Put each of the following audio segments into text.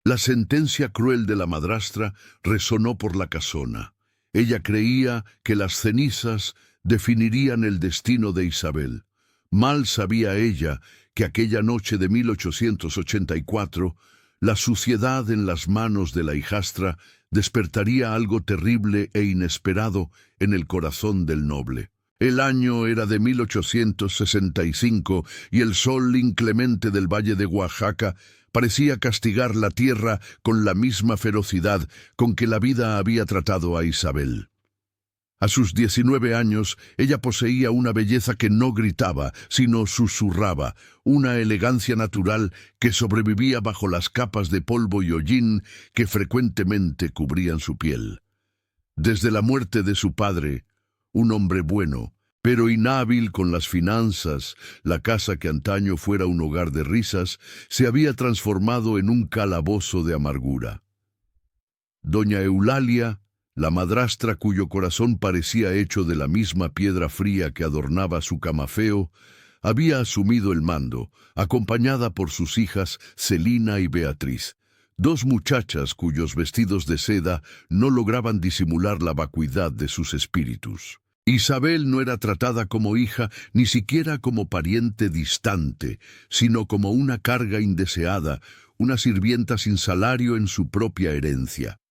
La sentencia cruel de la madrastra resonó por la casona. Ella creía que las cenizas definirían el destino de Isabel. Mal sabía ella que aquella noche de 1884, la suciedad en las manos de la hijastra despertaría algo terrible e inesperado en el corazón del noble. El año era de 1865 y el sol inclemente del valle de Oaxaca parecía castigar la tierra con la misma ferocidad con que la vida había tratado a Isabel. A sus 19 años, ella poseía una belleza que no gritaba, sino susurraba, una elegancia natural que sobrevivía bajo las capas de polvo y hollín que frecuentemente cubrían su piel. Desde la muerte de su padre, un hombre bueno, pero inhábil con las finanzas, la casa que antaño fuera un hogar de risas, se había transformado en un calabozo de amargura. Doña Eulalia, la madrastra cuyo corazón parecía hecho de la misma piedra fría que adornaba su camafeo, había asumido el mando, acompañada por sus hijas Celina y Beatriz, dos muchachas cuyos vestidos de seda no lograban disimular la vacuidad de sus espíritus. Isabel no era tratada como hija, ni siquiera como pariente distante, sino como una carga indeseada, una sirvienta sin salario en su propia herencia.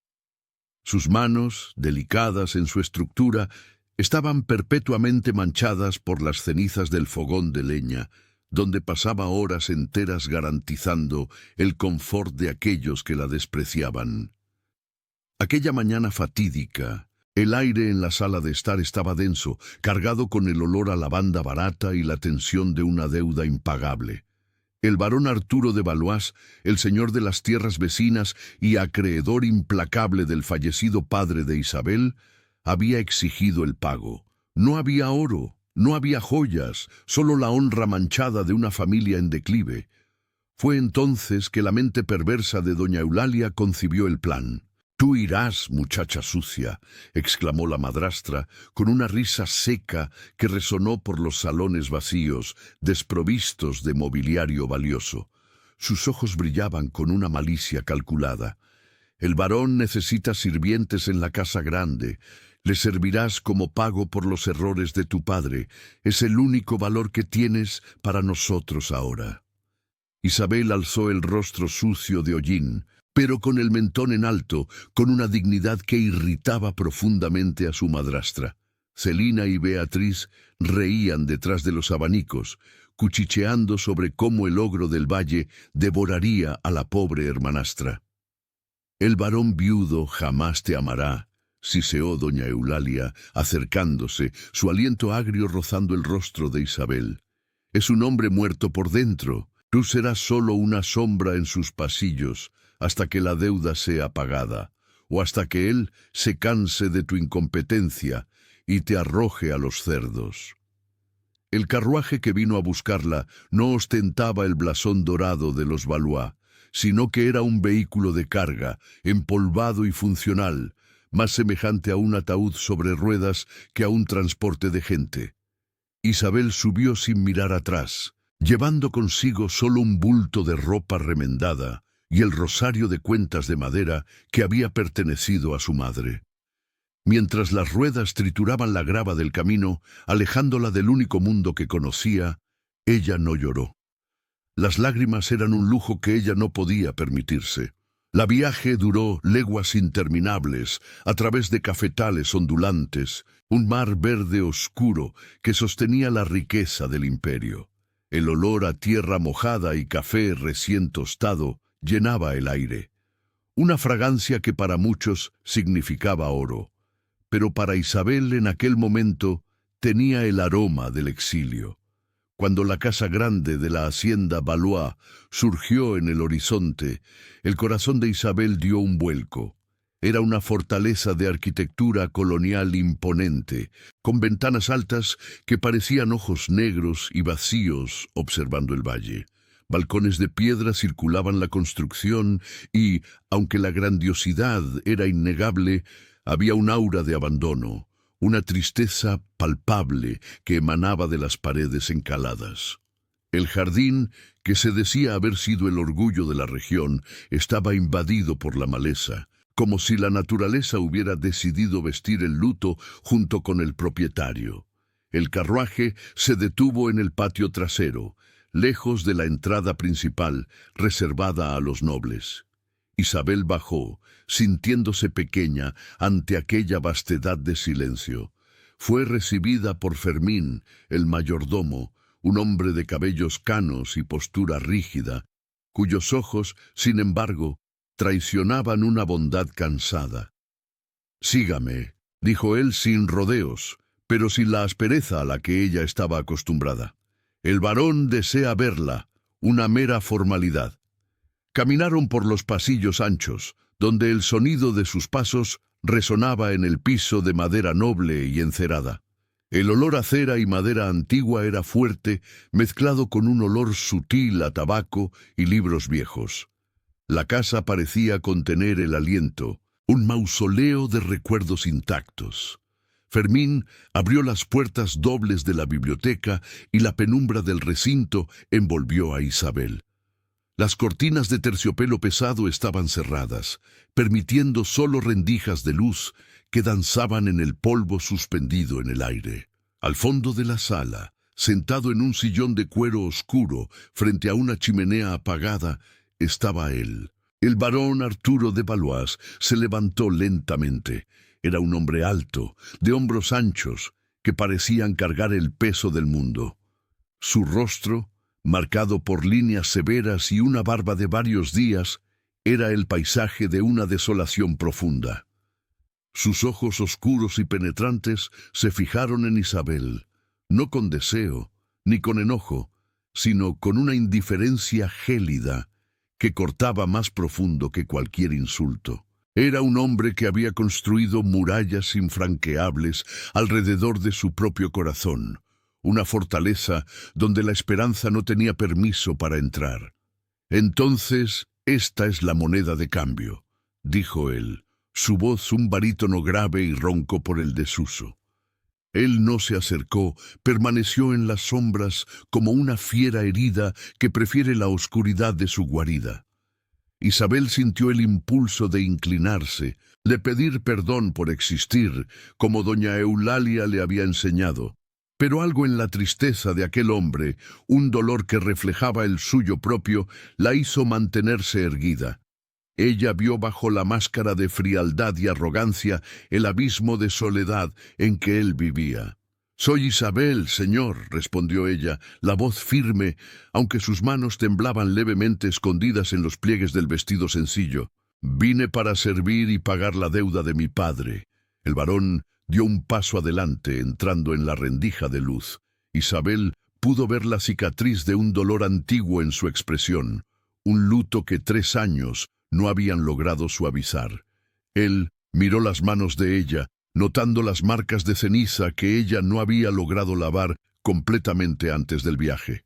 Sus manos, delicadas en su estructura, estaban perpetuamente manchadas por las cenizas del fogón de leña, donde pasaba horas enteras garantizando el confort de aquellos que la despreciaban. Aquella mañana fatídica, el aire en la sala de estar estaba denso, cargado con el olor a lavanda barata y la tensión de una deuda impagable. El barón Arturo de Valois, el señor de las tierras vecinas y acreedor implacable del fallecido padre de Isabel, había exigido el pago. No había oro, no había joyas, solo la honra manchada de una familia en declive. Fue entonces que la mente perversa de doña Eulalia concibió el plan. «Tú irás, muchacha sucia», exclamó la madrastra, con una risa seca que resonó por los salones vacíos, desprovistos de mobiliario valioso. Sus ojos brillaban con una malicia calculada. «El varón necesita sirvientes en la casa grande. Le servirás como pago por los errores de tu padre. Es el único valor que tienes para nosotros ahora». Isabel alzó el rostro sucio de hollín, pero con el mentón en alto, con una dignidad que irritaba profundamente a su madrastra. Celina y Beatriz reían detrás de los abanicos, cuchicheando sobre cómo el ogro del valle devoraría a la pobre hermanastra. «El varón viudo jamás te amará», siseó doña Eulalia, acercándose, su aliento agrio rozando el rostro de Isabel. «Es un hombre muerto por dentro. Tú serás solo una sombra en sus pasillos, hasta que la deuda sea pagada, o hasta que él se canse de tu incompetencia y te arroje a los cerdos». El carruaje que vino a buscarla no ostentaba el blasón dorado de los Valois, sino que era un vehículo de carga, empolvado y funcional, más semejante a un ataúd sobre ruedas que a un transporte de gente. Isabel subió sin mirar atrás, llevando consigo solo un bulto de ropa remendada y el rosario de cuentas de madera que había pertenecido a su madre. Mientras las ruedas trituraban la grava del camino, alejándola del único mundo que conocía, ella no lloró. Las lágrimas eran un lujo que ella no podía permitirse. El viaje duró leguas interminables, a través de cafetales ondulantes, un mar verde oscuro que sostenía la riqueza del imperio. El olor a tierra mojada y café recién tostado llenaba el aire, una fragancia que para muchos significaba oro, pero para Isabel en aquel momento tenía el aroma del exilio. Cuando la casa grande de la hacienda Valois surgió en el horizonte, el corazón de Isabel dio un vuelco. Era una fortaleza de arquitectura colonial imponente, con ventanas altas que parecían ojos negros y vacíos observando el valle. Balcones de piedra circulaban la construcción y, aunque la grandiosidad era innegable, había un aura de abandono, una tristeza palpable que emanaba de las paredes encaladas. El jardín, que se decía haber sido el orgullo de la región, estaba invadido por la maleza, como si la naturaleza hubiera decidido vestir el luto junto con el propietario. El carruaje se detuvo en el patio trasero, lejos de la entrada principal, reservada a los nobles. Isabel bajó, sintiéndose pequeña ante aquella vastedad de silencio. Fue recibida por Fermín, el mayordomo, un hombre de cabellos canos y postura rígida, cuyos ojos, sin embargo, traicionaban una bondad cansada. «Sígame», dijo él sin rodeos, pero sin la aspereza a la que ella estaba acostumbrada. «El varón desea verla», una mera formalidad. Caminaron por los pasillos anchos, donde el sonido de sus pasos resonaba en el piso de madera noble y encerada. El olor a cera y madera antigua era fuerte, mezclado con un olor sutil a tabaco y libros viejos. La casa parecía contener el aliento, un mausoleo de recuerdos intactos. Fermín abrió las puertas dobles de la biblioteca y la penumbra del recinto envolvió a Isabel. Las cortinas de terciopelo pesado estaban cerradas, permitiendo solo rendijas de luz que danzaban en el polvo suspendido en el aire. Al fondo de la sala, sentado en un sillón de cuero oscuro frente a una chimenea apagada, estaba él. El barón Arturo de Valois se levantó lentamente. Era un hombre alto, de hombros anchos, que parecían cargar el peso del mundo. Su rostro, marcado por líneas severas y una barba de varios días, era el paisaje de una desolación profunda. Sus ojos oscuros y penetrantes se fijaron en Isabel, no con deseo, ni con enojo, sino con una indiferencia gélida que cortaba más profundo que cualquier insulto. Era un hombre que había construido murallas infranqueables alrededor de su propio corazón, una fortaleza donde la esperanza no tenía permiso para entrar. «Entonces, esta es la moneda de cambio», dijo él, su voz un barítono grave y ronco por el desuso. Él no se acercó, permaneció en las sombras como una fiera herida que prefiere la oscuridad de su guarida. Isabel sintió el impulso de inclinarse, de pedir perdón por existir, como doña Eulalia le había enseñado. Pero algo en la tristeza de aquel hombre, un dolor que reflejaba el suyo propio, la hizo mantenerse erguida. Ella vio bajo la máscara de frialdad y arrogancia el abismo de soledad en que él vivía. «Soy Isabel, señor», respondió ella, la voz firme, aunque sus manos temblaban levemente escondidas en los pliegues del vestido sencillo. «Vine para servir y pagar la deuda de mi padre». El varón dio un paso adelante, entrando en la rendija de luz. Isabel pudo ver la cicatriz de un dolor antiguo en su expresión, un luto que 3 años no habían logrado suavizar. Él miró las manos de ella, notando las marcas de ceniza que ella no había logrado lavar completamente antes del viaje.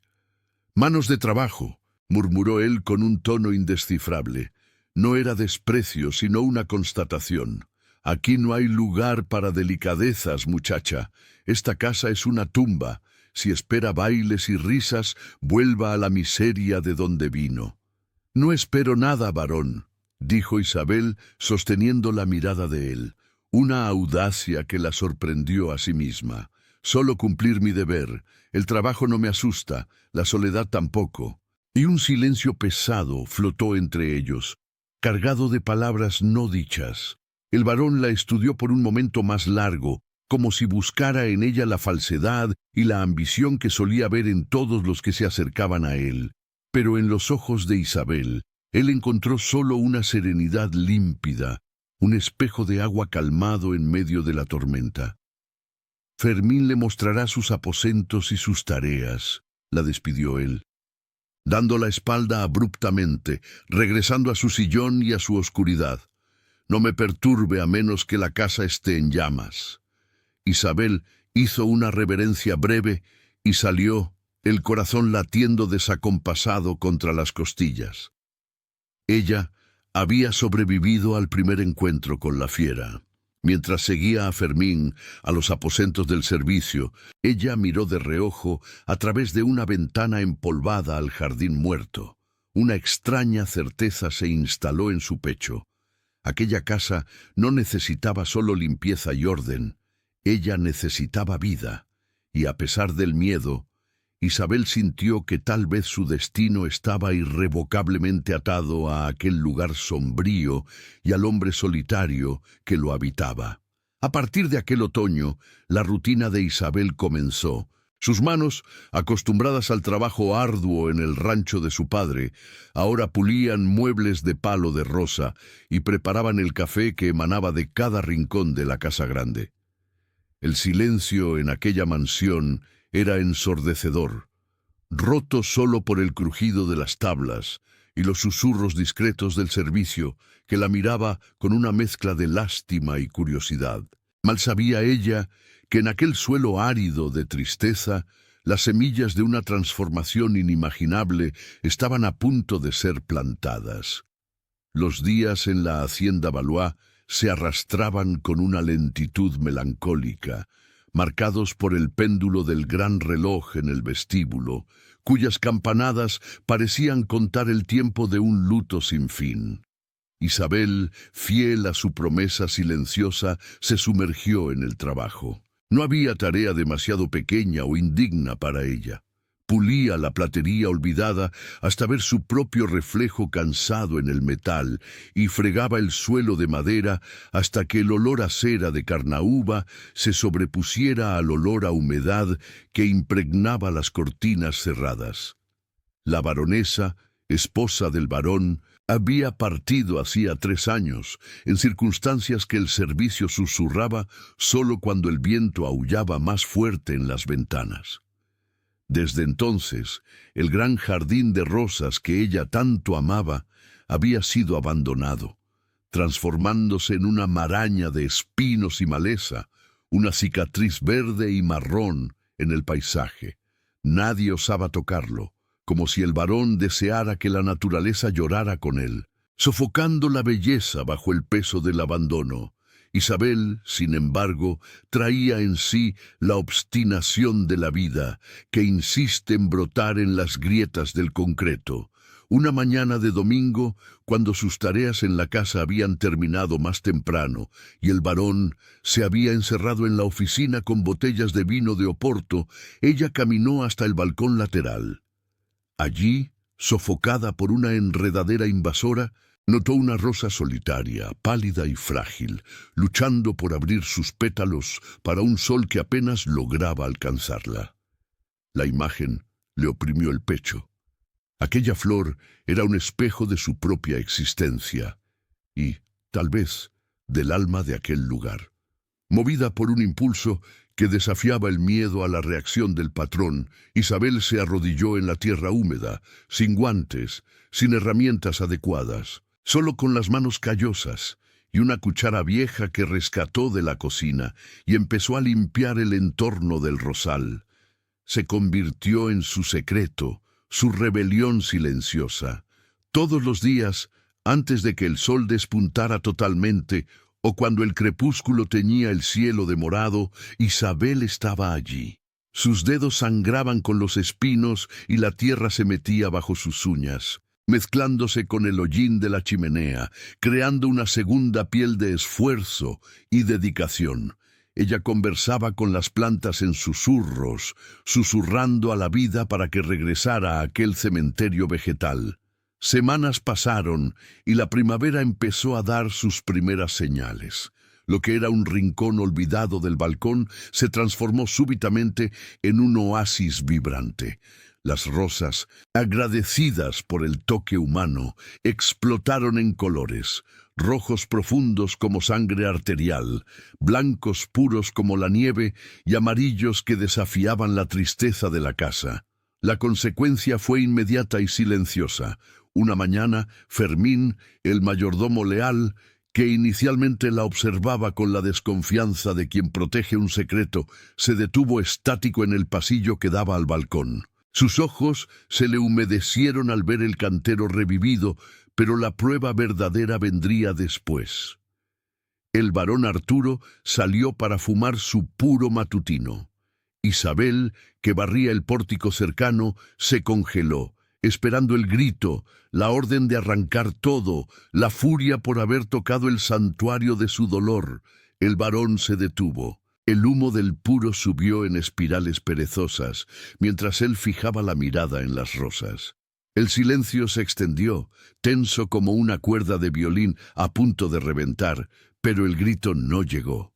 «Manos de trabajo», murmuró él con un tono indescifrable. No era desprecio, sino una constatación. «Aquí no hay lugar para delicadezas, muchacha. Esta casa es una tumba. Si espera bailes y risas, vuelva a la miseria de donde vino». «No espero nada, varón», dijo Isabel, sosteniendo la mirada de él, una audacia que la sorprendió a sí misma. «Solo cumplir mi deber. El trabajo no me asusta, la soledad tampoco». Y un silencio pesado flotó entre ellos, cargado de palabras no dichas. El varón la estudió por un momento más largo, como si buscara en ella la falsedad y la ambición que solía ver en todos los que se acercaban a él. Pero en los ojos de Isabel, él encontró solo una serenidad límpida, un espejo de agua calmado en medio de la tormenta. «Fermín le mostrará sus aposentos y sus tareas», la despidió él, dando la espalda abruptamente, regresando a su sillón y a su oscuridad. «No me perturbe a menos que la casa esté en llamas». Isabel hizo una reverencia breve y salió, el corazón latiendo desacompasado contra las costillas. Ella había sobrevivido al primer encuentro con la fiera. Mientras seguía a Fermín a los aposentos del servicio, ella miró de reojo a través de una ventana empolvada al jardín muerto. Una extraña certeza se instaló en su pecho. Aquella casa no necesitaba solo limpieza y orden, ella necesitaba vida, y a pesar del miedo, Isabel sintió que tal vez su destino estaba irrevocablemente atado a aquel lugar sombrío y al hombre solitario que lo habitaba. A partir de aquel otoño, la rutina de Isabel comenzó. Sus manos, acostumbradas al trabajo arduo en el rancho de su padre, ahora pulían muebles de palo de rosa y preparaban el café que emanaba de cada rincón de la casa grande. El silencio en aquella mansión era ensordecedor, roto solo por el crujido de las tablas y los susurros discretos del servicio, que la miraba con una mezcla de lástima y curiosidad. Mal sabía ella que en aquel suelo árido de tristeza, las semillas de una transformación inimaginable estaban a punto de ser plantadas. Los días en la hacienda Valois se arrastraban con una lentitud melancólica, marcados por el péndulo del gran reloj en el vestíbulo, cuyas campanadas parecían contar el tiempo de un luto sin fin. Isabel, fiel a su promesa silenciosa, se sumergió en el trabajo. No había tarea demasiado pequeña o indigna para ella. Pulía la platería olvidada hasta ver su propio reflejo cansado en el metal y fregaba el suelo de madera hasta que el olor a cera de carnaúba se sobrepusiera al olor a humedad que impregnaba las cortinas cerradas. La baronesa, esposa del barón, había partido hacía 3 años, en circunstancias que el servicio susurraba solo cuando el viento aullaba más fuerte en las ventanas. Desde entonces, el gran jardín de rosas que ella tanto amaba había sido abandonado, transformándose en una maraña de espinos y maleza, una cicatriz verde y marrón en el paisaje. Nadie osaba tocarlo, como si el varón deseara que la naturaleza llorara con él, sofocando la belleza bajo el peso del abandono. Isabel, sin embargo, traía en sí la obstinación de la vida, que insiste en brotar en las grietas del concreto. Una mañana de domingo, cuando sus tareas en la casa habían terminado más temprano y el varón se había encerrado en la oficina con botellas de vino de Oporto, ella caminó hasta el balcón lateral. Allí, sofocada por una enredadera invasora, notó una rosa solitaria, pálida y frágil, luchando por abrir sus pétalos para un sol que apenas lograba alcanzarla. La imagen le oprimió el pecho. Aquella flor era un espejo de su propia existencia y, tal vez, del alma de aquel lugar. Movida por un impulso que desafiaba el miedo a la reacción del patrón, Isabel se arrodilló en la tierra húmeda, sin guantes, sin herramientas adecuadas, solo con las manos callosas y una cuchara vieja que rescató de la cocina, y empezó a limpiar el entorno del rosal. Se convirtió en su secreto, su rebelión silenciosa. Todos los días, antes de que el sol despuntara totalmente, o cuando el crepúsculo teñía el cielo de morado, Isabel estaba allí. Sus dedos sangraban con los espinos y la tierra se metía bajo sus uñas, mezclándose con el hollín de la chimenea, creando una segunda piel de esfuerzo y dedicación. Ella conversaba con las plantas en susurros, susurrando a la vida para que regresara a aquel cementerio vegetal. Semanas pasaron y la primavera empezó a dar sus primeras señales. Lo que era un rincón olvidado del balcón se transformó súbitamente en un oasis vibrante. Las rosas, agradecidas por el toque humano, explotaron en colores, rojos profundos como sangre arterial, blancos puros como la nieve y amarillos que desafiaban la tristeza de la casa. La consecuencia fue inmediata y silenciosa. Una mañana, Fermín, el mayordomo leal, que inicialmente la observaba con la desconfianza de quien protege un secreto, se detuvo estático en el pasillo que daba al balcón. Sus ojos se le humedecieron al ver el cantero revivido, pero la prueba verdadera vendría después. El barón Arturo salió para fumar su puro matutino. Isabel, que barría el pórtico cercano, se congeló, esperando el grito, la orden de arrancar todo, la furia por haber tocado el santuario de su dolor. El barón se detuvo. El humo del puro subió en espirales perezosas, mientras él fijaba la mirada en las rosas. El silencio se extendió, tenso como una cuerda de violín a punto de reventar, pero el grito no llegó.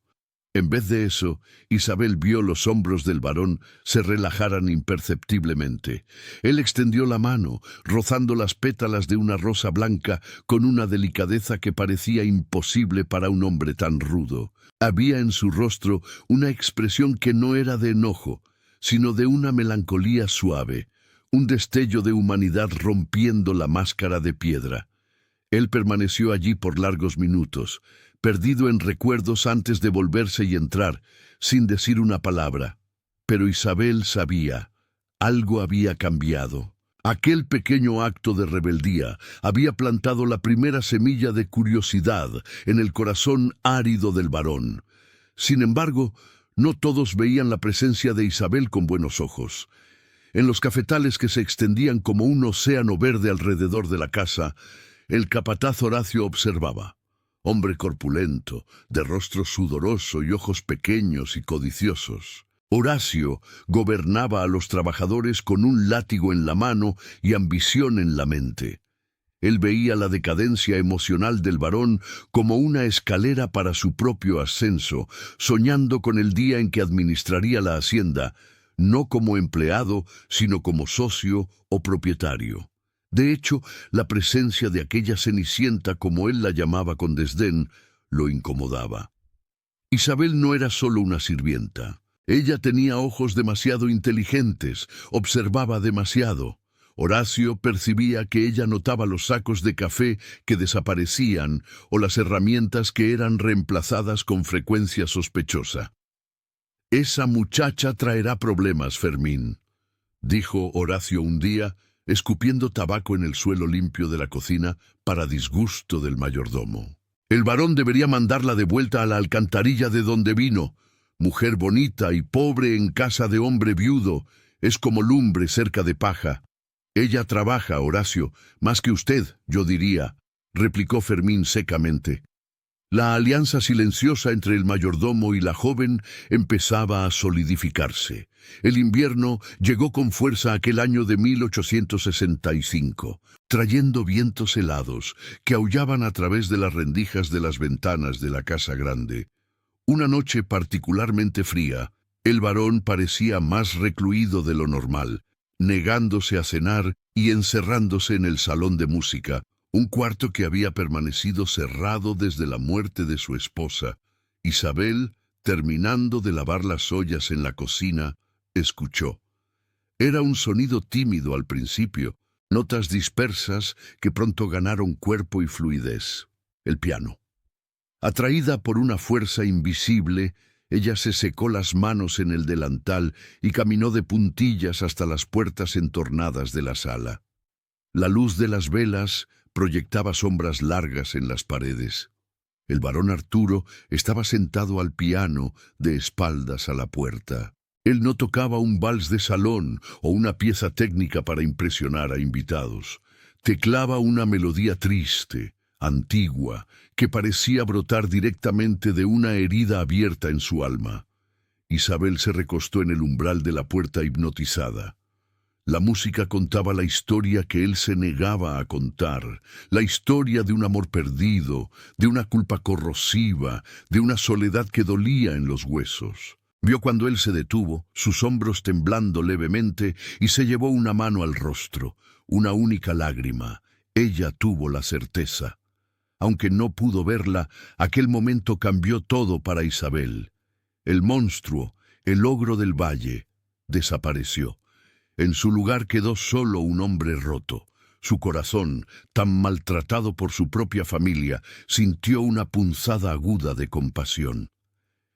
En vez de eso, Isabel vio los hombros del varón se relajaran imperceptiblemente. Él extendió la mano, rozando las pétalas de una rosa blanca con una delicadeza que parecía imposible para un hombre tan rudo. Había en su rostro una expresión que no era de enojo, sino de una melancolía suave, un destello de humanidad rompiendo la máscara de piedra. Él permaneció allí por largos minutos, perdido en recuerdos antes de volverse y entrar, sin decir una palabra. Pero Isabel sabía, algo había cambiado. Aquel pequeño acto de rebeldía había plantado la primera semilla de curiosidad en el corazón árido del varón. Sin embargo, no todos veían la presencia de Isabel con buenos ojos. En los cafetales que se extendían como un océano verde alrededor de la casa, el capataz Horacio observaba. Hombre corpulento, de rostro sudoroso y ojos pequeños y codiciosos. Horacio gobernaba a los trabajadores con un látigo en la mano y ambición en la mente. Él veía la decadencia emocional del varón como una escalera para su propio ascenso, soñando con el día en que administraría la hacienda, no como empleado, sino como socio o propietario. De hecho, la presencia de aquella Cenicienta, como él la llamaba con desdén, lo incomodaba. Isabel no era solo una sirvienta. Ella tenía ojos demasiado inteligentes, observaba demasiado. Horacio percibía que ella notaba los sacos de café que desaparecían o las herramientas que eran reemplazadas con frecuencia sospechosa. «Esa muchacha traerá problemas, Fermín», dijo Horacio un día, escupiendo tabaco en el suelo limpio de la cocina para disgusto del mayordomo. «El varón debería mandarla de vuelta a la alcantarilla de donde vino. Mujer bonita y pobre en casa de hombre viudo, es como lumbre cerca de paja». «Ella trabaja, Horacio, más que usted, yo diría», replicó Fermín secamente. La alianza silenciosa entre el mayordomo y la joven empezaba a solidificarse. El invierno llegó con fuerza aquel año de 1865, trayendo vientos helados que aullaban a través de las rendijas de las ventanas de la casa grande. Una noche particularmente fría, el varón parecía más recluido de lo normal, negándose a cenar y encerrándose en el salón de música, un cuarto que había permanecido cerrado desde la muerte de su esposa. Isabel, terminando de lavar las ollas en la cocina, escuchó. Era un sonido tímido al principio, notas dispersas que pronto ganaron cuerpo y fluidez. El piano. Atraída por una fuerza invisible, ella se secó las manos en el delantal y caminó de puntillas hasta las puertas entornadas de la sala. La luz de las velas proyectaba sombras largas en las paredes. El barón Arturo estaba sentado al piano, de espaldas a la puerta. Él no tocaba un vals de salón o una pieza técnica para impresionar a invitados. Teclaba una melodía triste, antigua, que parecía brotar directamente de una herida abierta en su alma. Isabel se recostó en el umbral de la puerta hipnotizada. La música contaba la historia que él se negaba a contar, la historia de un amor perdido, de una culpa corrosiva, de una soledad que dolía en los huesos. Vio cuando él se detuvo, sus hombros temblando levemente, y se llevó una mano al rostro, una única lágrima. Ella tuvo la certeza. Aunque no pudo verla, aquel momento cambió todo para Isabel. El monstruo, el ogro del valle, desapareció. En su lugar quedó solo un hombre roto. Su corazón, tan maltratado por su propia familia, sintió una punzada aguda de compasión.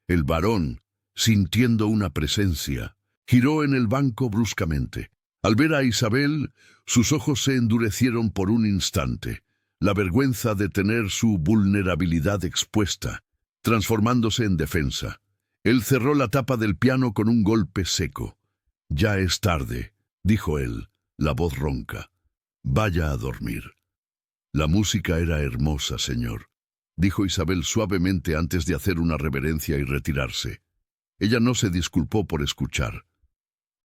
El varón, sintiendo una presencia, giró en el banco bruscamente. Al ver a Isabel, sus ojos se endurecieron por un instante. La vergüenza de tener su vulnerabilidad expuesta, transformándose en defensa. Él cerró la tapa del piano con un golpe seco. «Ya es tarde», dijo él, la voz ronca. «Vaya a dormir». «La música era hermosa, señor», dijo Isabel suavemente antes de hacer una reverencia y retirarse. Ella no se disculpó por escuchar.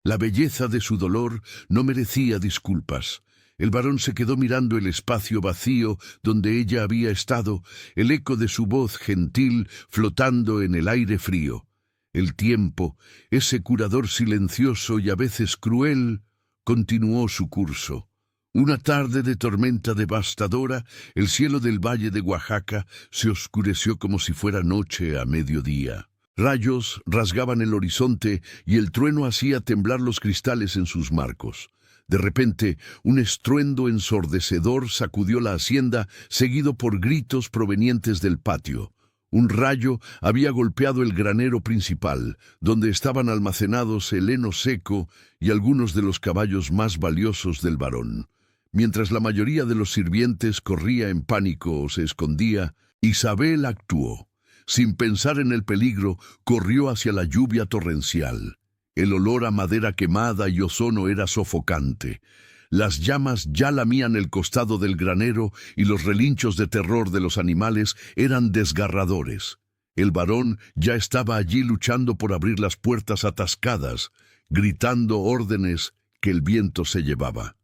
La belleza de su dolor no merecía disculpas. El varón se quedó mirando el espacio vacío donde ella había estado, el eco de su voz gentil flotando en el aire frío. El tiempo, ese curador silencioso y a veces cruel, continuó su curso. Una tarde de tormenta devastadora, el cielo del valle de Oaxaca se oscureció como si fuera noche a mediodía. Rayos rasgaban el horizonte y el trueno hacía temblar los cristales en sus marcos. De repente, un estruendo ensordecedor sacudió la hacienda, seguido por gritos provenientes del patio. Un rayo había golpeado el granero principal, donde estaban almacenados el heno seco y algunos de los caballos más valiosos del varón. Mientras la mayoría de los sirvientes corría en pánico o se escondía, Isabel actuó. Sin pensar en el peligro, corrió hacia la lluvia torrencial. El olor a madera quemada y ozono era sofocante. Las llamas ya lamían el costado del granero y los relinchos de terror de los animales eran desgarradores. El varón ya estaba allí luchando por abrir las puertas atascadas, gritando órdenes que el viento se llevaba.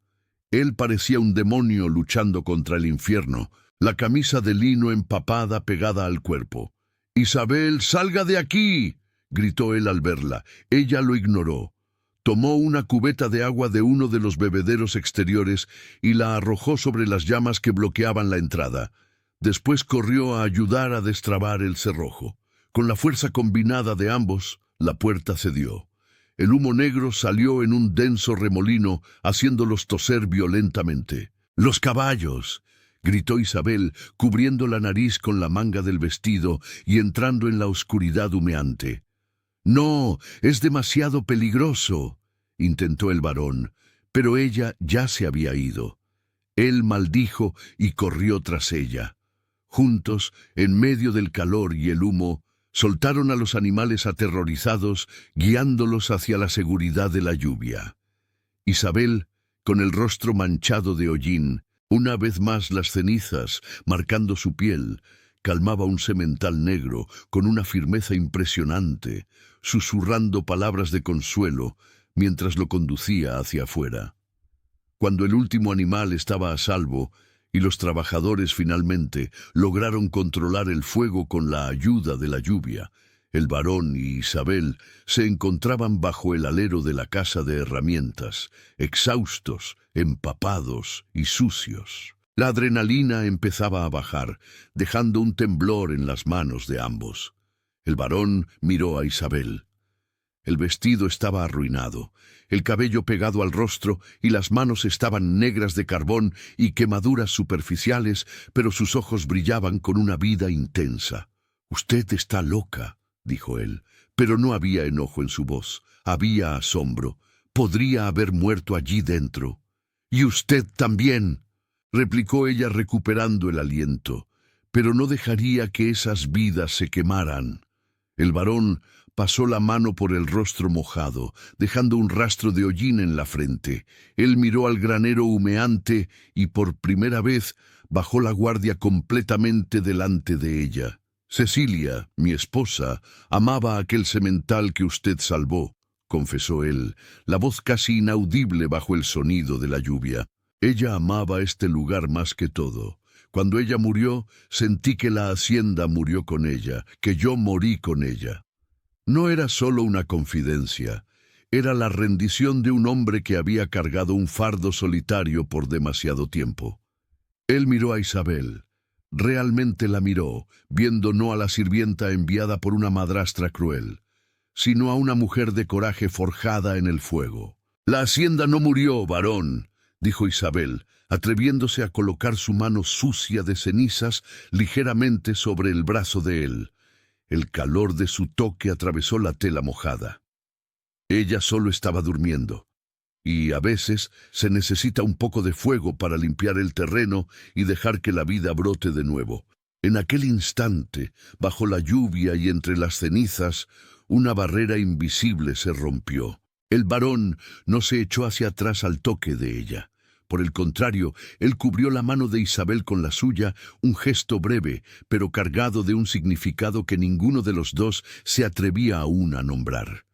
Él parecía un demonio luchando contra el infierno, la camisa de lino empapada pegada al cuerpo. «¡Isabel, salga de aquí!», gritó él al verla. Ella lo ignoró. Tomó una cubeta de agua de uno de los bebederos exteriores y la arrojó sobre las llamas que bloqueaban la entrada. Después corrió a ayudar a destrabar el cerrojo. Con la fuerza combinada de ambos, la puerta cedió. El humo negro salió en un denso remolino, haciéndolos toser violentamente. «¡Los caballos!», gritó Isabel, cubriendo la nariz con la manga del vestido y entrando en la oscuridad humeante. «No, es demasiado peligroso», intentó el varón, pero ella ya se había ido. Él maldijo y corrió tras ella. Juntos, en medio del calor y el humo, soltaron a los animales aterrorizados, guiándolos hacia la seguridad de la lluvia. Isabel, con el rostro manchado de hollín, una vez más las cenizas marcando su piel, calmaba un semental negro con una firmeza impresionante, susurrando palabras de consuelo mientras lo conducía hacia afuera. Cuando el último animal estaba a salvo y los trabajadores finalmente lograron controlar el fuego con la ayuda de la lluvia, el varón y Isabel se encontraban bajo el alero de la casa de herramientas, exhaustos, empapados y sucios. La adrenalina empezaba a bajar, dejando un temblor en las manos de ambos. El varón miró a Isabel. El vestido estaba arruinado, el cabello pegado al rostro y las manos estaban negras de carbón y quemaduras superficiales, pero sus ojos brillaban con una vida intensa. «Usted está loca», dijo él, pero no había enojo en su voz, había asombro. Podría haber muerto allí dentro. «Y usted también», replicó ella recuperando el aliento, «pero no dejaría que esas vidas se quemaran». El varón pasó la mano por el rostro mojado, dejando un rastro de hollín en la frente. Él miró al granero humeante y por primera vez bajó la guardia completamente delante de ella. «Cecilia, mi esposa, amaba aquel semental que usted salvó», confesó él, la voz casi inaudible bajo el sonido de la lluvia. «Ella amaba este lugar más que todo. Cuando ella murió, sentí que la hacienda murió con ella, que yo morí con ella». No era solo una confidencia, era la rendición de un hombre que había cargado un fardo solitario por demasiado tiempo. Él miró a Isabel. Realmente la miró, viendo no a la sirvienta enviada por una madrastra cruel, sino a una mujer de coraje forjada en el fuego. «La hacienda no murió, varón», dijo Isabel, atreviéndose a colocar su mano sucia de cenizas ligeramente sobre el brazo de él. El calor de su toque atravesó la tela mojada. Ella solo estaba durmiendo, y a veces se necesita un poco de fuego para limpiar el terreno y dejar que la vida brote de nuevo. En aquel instante, bajo la lluvia y entre las cenizas, una barrera invisible se rompió. El varón no se echó hacia atrás al toque de ella. Por el contrario, él cubrió la mano de Isabel con la suya, un gesto breve, pero cargado de un significado que ninguno de los dos se atrevía aún a nombrar.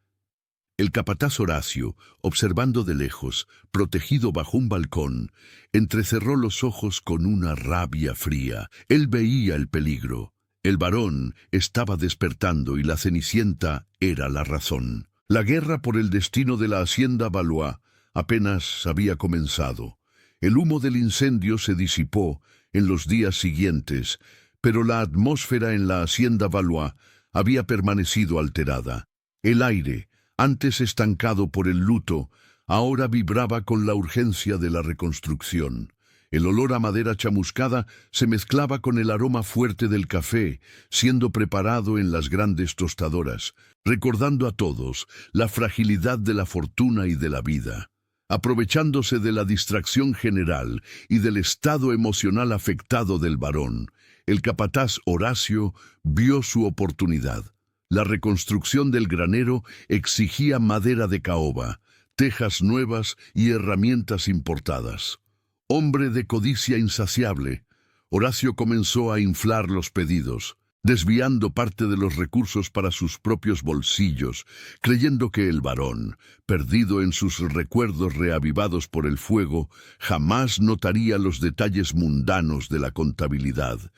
El capataz Horacio, observando de lejos, protegido bajo un balcón, entrecerró los ojos con una rabia fría. Él veía el peligro. El varón estaba despertando y la Cenicienta era la razón. La guerra por el destino de la hacienda Valois apenas había comenzado. El humo del incendio se disipó en los días siguientes, pero la atmósfera en la hacienda Valois había permanecido alterada. El aire, antes estancado por el luto, ahora vibraba con la urgencia de la reconstrucción. El olor a madera chamuscada se mezclaba con el aroma fuerte del café, siendo preparado en las grandes tostadoras, recordando a todos la fragilidad de la fortuna y de la vida. Aprovechándose de la distracción general y del estado emocional afectado del varón, el capataz Horacio vio su oportunidad. La reconstrucción del granero exigía madera de caoba, tejas nuevas y herramientas importadas. Hombre de codicia insaciable, Horacio comenzó a inflar los pedidos, desviando parte de los recursos para sus propios bolsillos, creyendo que el varón, perdido en sus recuerdos reavivados por el fuego, jamás notaría los detalles mundanos de la contabilidad.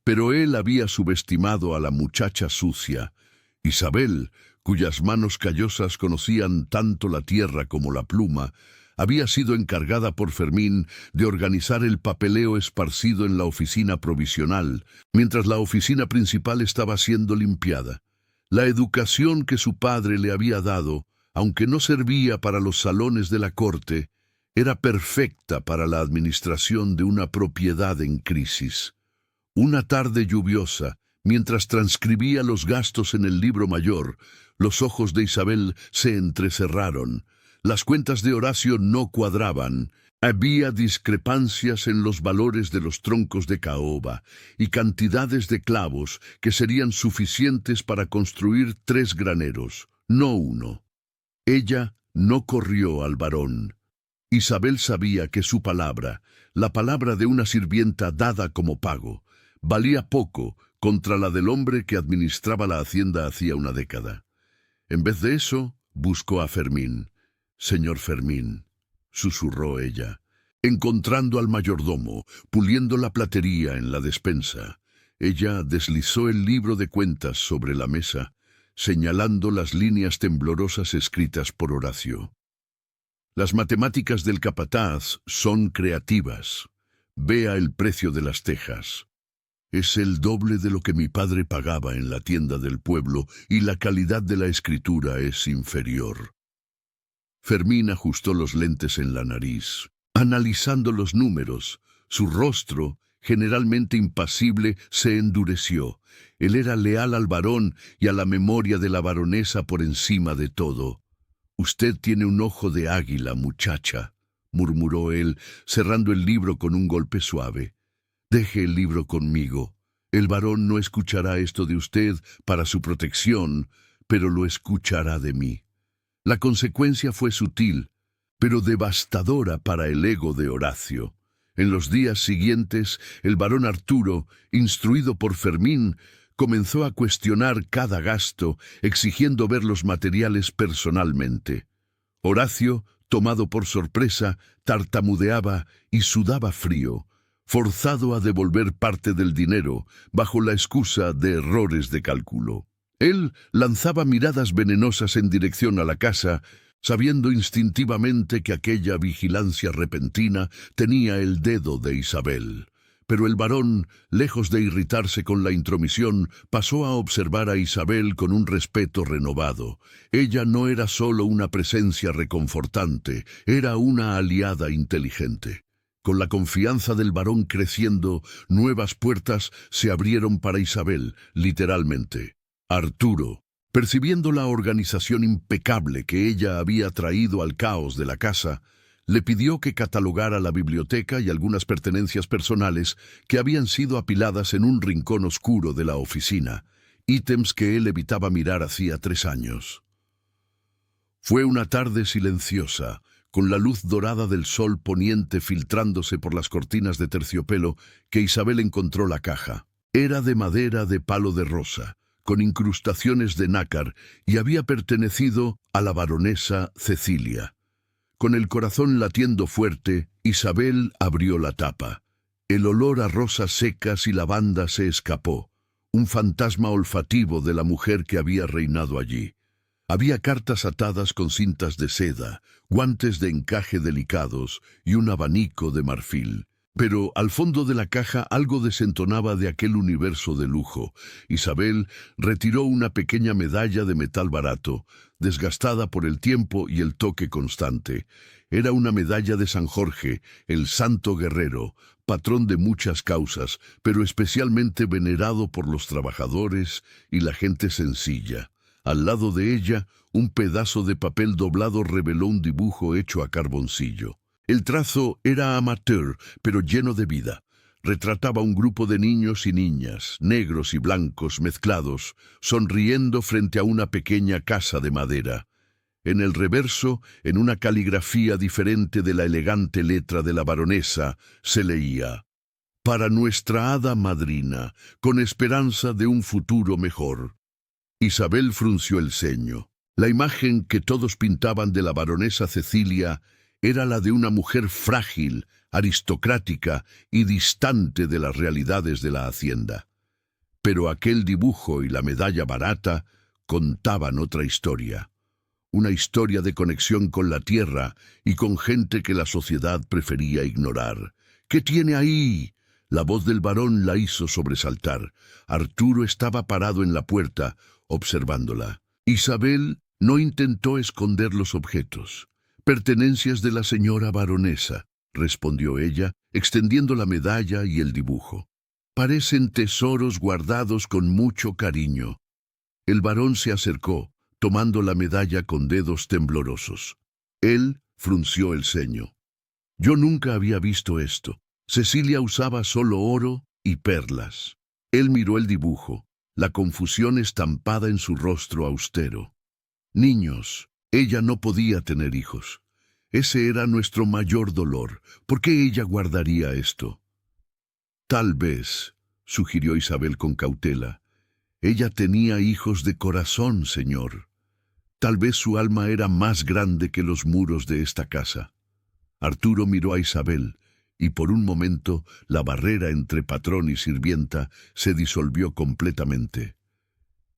Pero él había subestimado a la muchacha sucia. Isabel, cuyas manos callosas conocían tanto la tierra como la pluma, había sido encargada por Fermín de organizar el papeleo esparcido en la oficina provisional, mientras la oficina principal estaba siendo limpiada. La educación que su padre le había dado, aunque no servía para los salones de la corte, era perfecta para la administración de una propiedad en crisis. Una tarde lluviosa, mientras transcribía los gastos en el libro mayor, los ojos de Isabel se entrecerraron. Las cuentas de Horacio no cuadraban. Había discrepancias en los valores de los troncos de caoba y cantidades de clavos que serían suficientes para construir 3 graneros, no 1. Ella no corrió al varón. Isabel sabía que su palabra, la palabra de una sirvienta dada como pago, valía poco contra la del hombre que administraba la hacienda hacía una década. En vez de eso, buscó a Fermín. «Señor Fermín», susurró ella, encontrando al mayordomo, puliendo la platería en la despensa. Ella deslizó el libro de cuentas sobre la mesa, señalando las líneas temblorosas escritas por Horacio. «Las matemáticas del capataz son creativas. Vea el precio de las tejas. Es el doble de lo que mi padre pagaba en la tienda del pueblo y la calidad de la escritura es inferior». Fermín ajustó los lentes en la nariz. Analizando los números, su rostro, generalmente impasible, se endureció. Él era leal al varón y a la memoria de la baronesa por encima de todo. «Usted tiene un ojo de águila, muchacha», murmuró él, cerrando el libro con un golpe suave. «Deje el libro conmigo. El varón no escuchará esto de usted para su protección, pero lo escuchará de mí». La consecuencia fue sutil, pero devastadora para el ego de Horacio. En los días siguientes, el barón Arturo, instruido por Fermín, comenzó a cuestionar cada gasto, exigiendo ver los materiales personalmente. Horacio, tomado por sorpresa, tartamudeaba y sudaba frío, forzado a devolver parte del dinero bajo la excusa de errores de cálculo. Él lanzaba miradas venenosas en dirección a la casa, sabiendo instintivamente que aquella vigilancia repentina tenía el dedo de Isabel. Pero el varón, lejos de irritarse con la intromisión, pasó a observar a Isabel con un respeto renovado. Ella no era solo una presencia reconfortante, era una aliada inteligente. Con la confianza del varón creciendo, nuevas puertas se abrieron para Isabel, literalmente. Arturo, percibiendo la organización impecable que ella había traído al caos de la casa, Le pidió que catalogara la biblioteca y algunas pertenencias personales que habían sido apiladas en un rincón oscuro de la oficina, ítems que él evitaba mirar hacía 3 años. Fue una tarde silenciosa, con la luz dorada del sol poniente filtrándose por las cortinas de terciopelo, que Isabel encontró la caja. Era de madera de palo de rosa, con incrustaciones de nácar, y había pertenecido a la baronesa Cecilia. Con el corazón latiendo fuerte, Isabel abrió la tapa. El olor a rosas secas y lavanda se escapó, un fantasma olfativo de la mujer que había reinado allí. Había cartas atadas con cintas de seda, guantes de encaje delicados y un abanico de marfil. Pero al fondo de la caja algo desentonaba de aquel universo de lujo. Isabel retiró una pequeña medalla de metal barato, desgastada por el tiempo y el toque constante. Era una medalla de San Jorge, el santo guerrero, patrón de muchas causas, pero especialmente venerado por los trabajadores y la gente sencilla. Al lado de ella, un pedazo de papel doblado reveló un dibujo hecho a carboncillo. El trazo era amateur, pero lleno de vida. Retrataba un grupo de niños y niñas, negros y blancos mezclados, sonriendo frente a una pequeña casa de madera. En el reverso, en una caligrafía diferente de la elegante letra de la baronesa, se leía: «Para nuestra hada madrina, con esperanza de un futuro mejor». Isabel frunció el ceño. La imagen que todos pintaban de la baronesa Cecilia era la de una mujer frágil, aristocrática y distante de las realidades de la hacienda. Pero aquel dibujo y la medalla barata contaban otra historia. Una historia de conexión con la tierra y con gente que la sociedad prefería ignorar. «¿Qué tiene ahí?». La voz del varón la hizo sobresaltar. Arturo estaba parado en la puerta, observándola. Isabel no intentó esconder los objetos. «Pertenencias de la señora baronesa», respondió ella, extendiendo la medalla y el dibujo. «Parecen tesoros guardados con mucho cariño». El varón se acercó, tomando la medalla con dedos temblorosos. Él frunció el ceño. «Yo nunca había visto esto. Cecilia usaba solo oro y perlas». Él miró el dibujo, la confusión estampada en su rostro austero. «Niños, ella no podía tener hijos. Ese era nuestro mayor dolor. ¿Por qué ella guardaría esto?» «Tal vez», sugirió Isabel con cautela, «ella tenía hijos de corazón, señor. Tal vez su alma era más grande que los muros de esta casa». Arturo miró a Isabel, y por un momento la barrera entre patrón y sirvienta se disolvió completamente.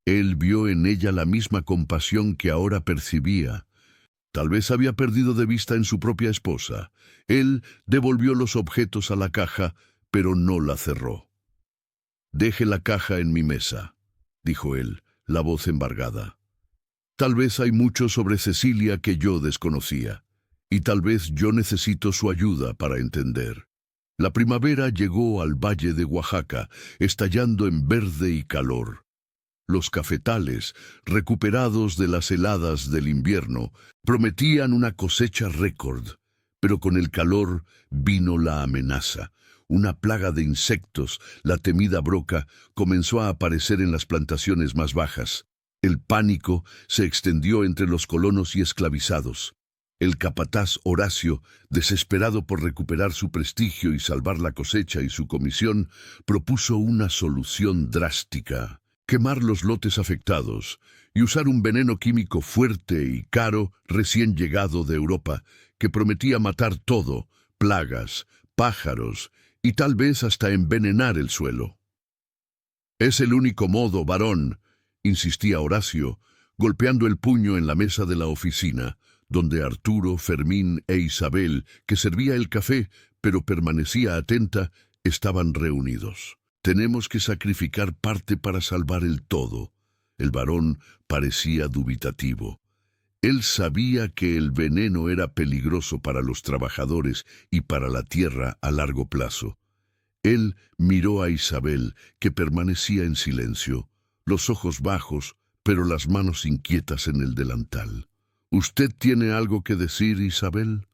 Él vio en ella la misma compasión que ahora percibía. Tal vez había perdido de vista en su propia esposa. Él devolvió los objetos a la caja, pero no la cerró. «Deje la caja en mi mesa», dijo él, la voz embargada. «Tal vez hay mucho sobre Cecilia que yo desconocía. Y tal vez yo necesito su ayuda para entender». La primavera llegó al valle de Oaxaca, estallando en verde y calor. Los cafetales, recuperados de las heladas del invierno, prometían una cosecha récord, pero con el calor vino la amenaza. Una plaga de insectos, la temida broca, comenzó a aparecer en las plantaciones más bajas. El pánico se extendió entre los colonos y esclavizados. El capataz Horacio, desesperado por recuperar su prestigio y salvar la cosecha y su comisión, propuso una solución drástica: quemar los lotes afectados y usar un veneno químico fuerte y caro recién llegado de Europa, que prometía matar todo, plagas, pájaros y tal vez hasta envenenar el suelo. «Es el único modo, varón», insistía Horacio, golpeando el puño en la mesa de la oficina, donde Arturo, Fermín e Isabel, que servía el café, pero permanecía atenta, estaban reunidos. «Tenemos que sacrificar parte para salvar el todo». El varón parecía dubitativo. Él sabía que el veneno era peligroso para los trabajadores y para la tierra a largo plazo. Él miró a Isabel, que permanecía en silencio, los ojos bajos, pero las manos inquietas en el delantal. «¿Usted tiene algo que decir, Isabel?»,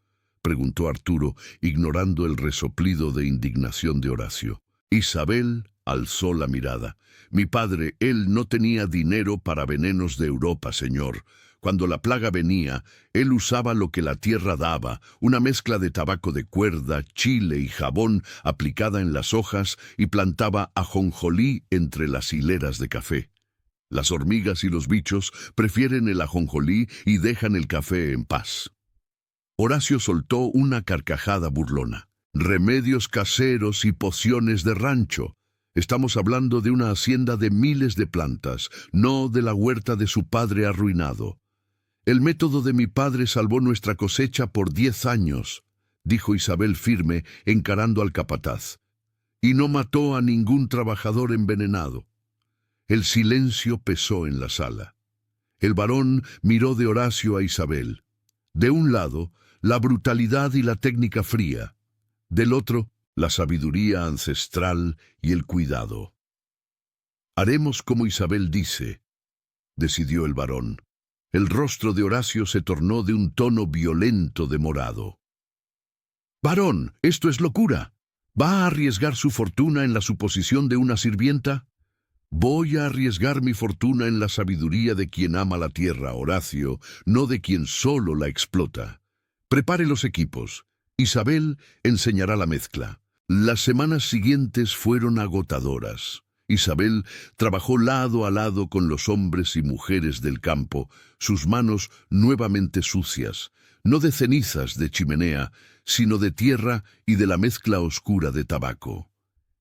preguntó Arturo, ignorando el resoplido de indignación de Horacio. Isabel alzó la mirada. Mi padre, él no tenía dinero para venenos de Europa, señor. Cuando la plaga venía, él usaba lo que la tierra daba, una mezcla de tabaco de cuerda, chile y jabón aplicada en las hojas, y plantaba ajonjolí entre las hileras de café. Las hormigas y los bichos prefieren el ajonjolí y dejan el café en paz. Horacio soltó una carcajada burlona. Remedios caseros y pociones de rancho. Estamos hablando de una hacienda de miles de plantas, no de la huerta de su padre arruinado. El método de mi padre salvó nuestra cosecha por 10 años, dijo Isabel firme, encarando al capataz. Y no mató a ningún trabajador envenenado. El silencio pesó en la sala. El varón miró de Horacio a Isabel. De un lado, la brutalidad y la técnica fría. Del otro, la sabiduría ancestral y el cuidado. Haremos como Isabel dice, decidió el varón. El rostro de Horacio se tornó de un tono violento de morado. Varón, esto es locura. ¿Va a arriesgar su fortuna en la suposición de una sirvienta? Voy a arriesgar mi fortuna en la sabiduría de quien ama la tierra, Horacio, no de quien solo la explota. Prepare los equipos. Isabel enseñará la mezcla. Las semanas siguientes fueron agotadoras. Isabel trabajó lado a lado con los hombres y mujeres del campo, sus manos nuevamente sucias, no de cenizas de chimenea, sino de tierra y de la mezcla oscura de tabaco.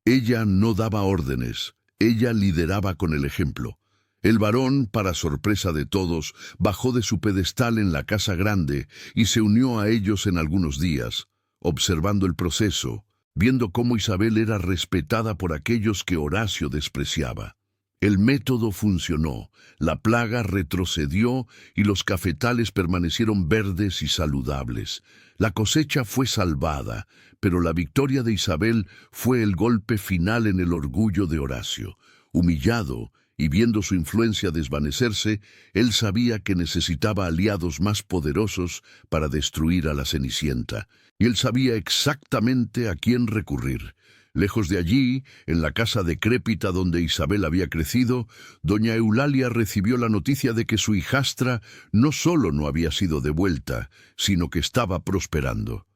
Ella no daba órdenes, ella lideraba con el ejemplo. El varón, para sorpresa de todos, bajó de su pedestal en la casa grande y se unió a ellos en algunos días, observando el proceso, viendo cómo Isabel era respetada por aquellos que Horacio despreciaba. El método funcionó, la plaga retrocedió y los cafetales permanecieron verdes y saludables. La cosecha fue salvada, pero la victoria de Isabel fue el golpe final en el orgullo de Horacio. Humillado y viendo su influencia desvanecerse, él sabía que necesitaba aliados más poderosos para destruir a la Cenicienta, y él sabía exactamente a quién recurrir. Lejos de allí, en la casa decrépita donde Isabel había crecido, doña Eulalia recibió la noticia de que su hijastra no solo no había sido devuelta, sino que estaba prosperando.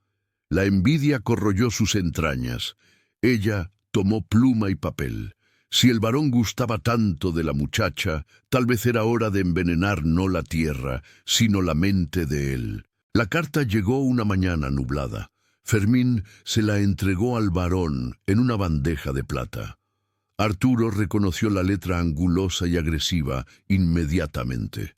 La envidia corroyó sus entrañas. Ella tomó pluma y papel. Si el varón gustaba tanto de la muchacha, tal vez era hora de envenenar no la tierra, sino la mente de él. La carta llegó una mañana nublada. Fermín se la entregó al varón en una bandeja de plata. Arturo reconoció la letra angulosa y agresiva inmediatamente.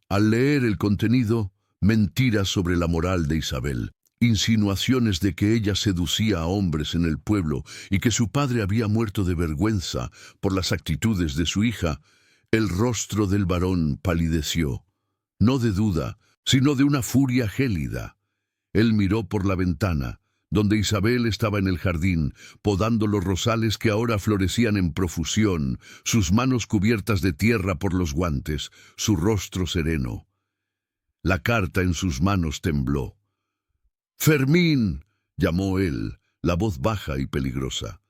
Al leer el contenido, mentiras sobre la moral de Isabel, insinuaciones de que ella seducía a hombres en el pueblo y que su padre había muerto de vergüenza por las actitudes de su hija, el rostro del varón palideció, no de duda, sino de una furia gélida. Él miró por la ventana, donde Isabel estaba en el jardín, podando los rosales que ahora florecían en profusión, sus manos cubiertas de tierra por los guantes, su rostro sereno. La carta en sus manos tembló. «Fermín», llamó él, la voz baja y peligrosa.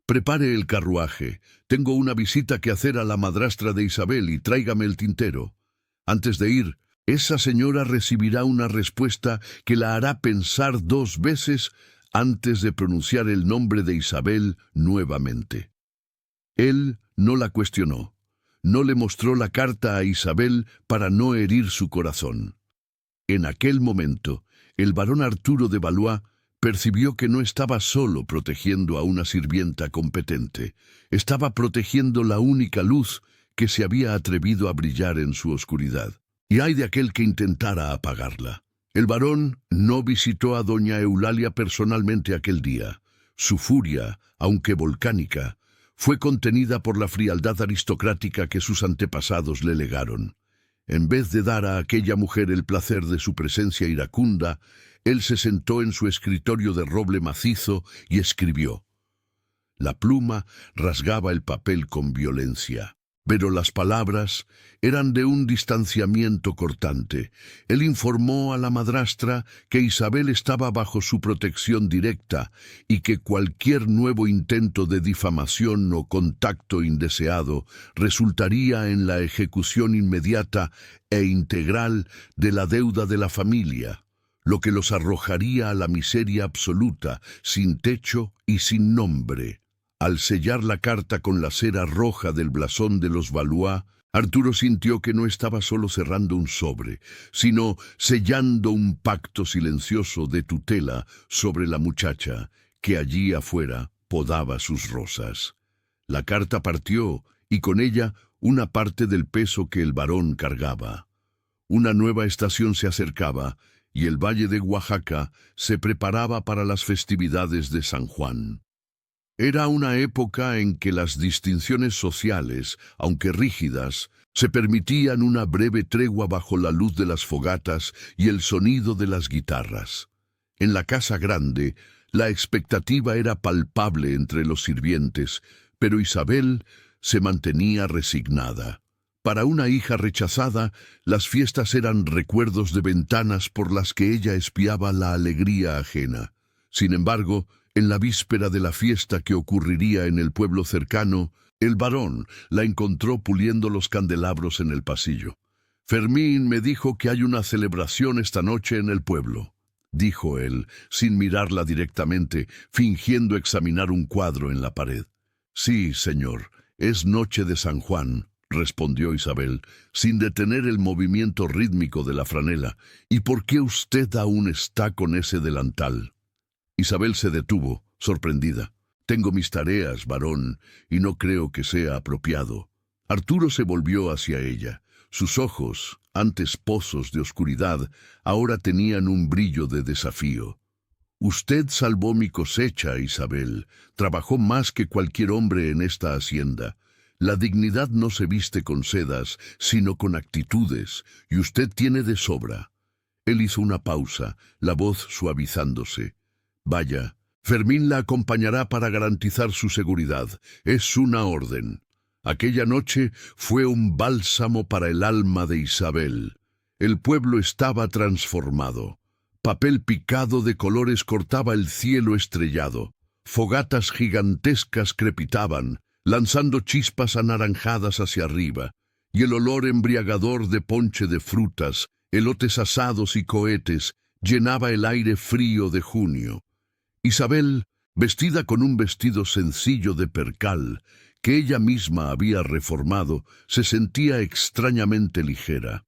«Prepare el carruaje. Tengo una visita que hacer a la madrastra de Isabel y tráigame el tintero. Antes de ir, esa señora recibirá una respuesta que la hará pensar 2 veces antes de pronunciar el nombre de Isabel nuevamente». Él no la cuestionó. No le mostró la carta a Isabel para no herir su corazón. En aquel momento, el barón Arturo de Valois percibió que no estaba solo protegiendo a una sirvienta competente. Estaba protegiendo la única luz que se había atrevido a brillar en su oscuridad. Y ay de aquel que intentara apagarla. El varón no visitó a doña Eulalia personalmente aquel día. Su furia, aunque volcánica, fue contenida por la frialdad aristocrática que sus antepasados le legaron. En vez de dar a aquella mujer el placer de su presencia iracunda, él se sentó en su escritorio de roble macizo y escribió. La pluma rasgaba el papel con violencia. Pero las palabras eran de un distanciamiento cortante. Él informó a la madrastra que Isabel estaba bajo su protección directa y que cualquier nuevo intento de difamación o contacto indeseado resultaría en la ejecución inmediata e integral de la deuda de la familia, lo que los arrojaría a la miseria absoluta, sin techo y sin nombre. Al sellar la carta con la cera roja del blasón de los Valois, Arturo sintió que no estaba solo cerrando un sobre, sino sellando un pacto silencioso de tutela sobre la muchacha que allí afuera podaba sus rosas. La carta partió y con ella una parte del peso que el varón cargaba. Una nueva estación se acercaba y el valle de Oaxaca se preparaba para las festividades de San Juan. Era una época en que las distinciones sociales, aunque rígidas, se permitían una breve tregua bajo la luz de las fogatas y el sonido de las guitarras. En la casa grande, la expectativa era palpable entre los sirvientes, pero Isabel se mantenía resignada. Para una hija rechazada, las fiestas eran recuerdos de ventanas por las que ella espiaba la alegría ajena. Sin embargo, en la víspera de la fiesta que ocurriría en el pueblo cercano, el varón la encontró puliendo los candelabros en el pasillo. «Fermín me dijo que hay una celebración esta noche en el pueblo», dijo él, sin mirarla directamente, fingiendo examinar un cuadro en la pared. «Sí, señor, es noche de San Juan», respondió Isabel, sin detener el movimiento rítmico de la franela. «¿Y por qué usted aún está con ese delantal?» Isabel se detuvo, sorprendida. «Tengo mis tareas, varón, y no creo que sea apropiado». Arturo se volvió hacia ella. Sus ojos, antes pozos de oscuridad, ahora tenían un brillo de desafío. «Usted salvó mi cosecha, Isabel. Trabajó más que cualquier hombre en esta hacienda. La dignidad no se viste con sedas, sino con actitudes, y usted tiene de sobra». Él hizo una pausa, la voz suavizándose. «Vaya, Fermín la acompañará para garantizar su seguridad. Es una orden». Aquella noche fue un bálsamo para el alma de Isabel. El pueblo estaba transformado. Papel picado de colores cortaba el cielo estrellado. Fogatas gigantescas crepitaban, lanzando chispas anaranjadas hacia arriba, y el olor embriagador de ponche de frutas, elotes asados y cohetes llenaba el aire frío de junio. Isabel, vestida con un vestido sencillo de percal, que ella misma había reformado, se sentía extrañamente ligera.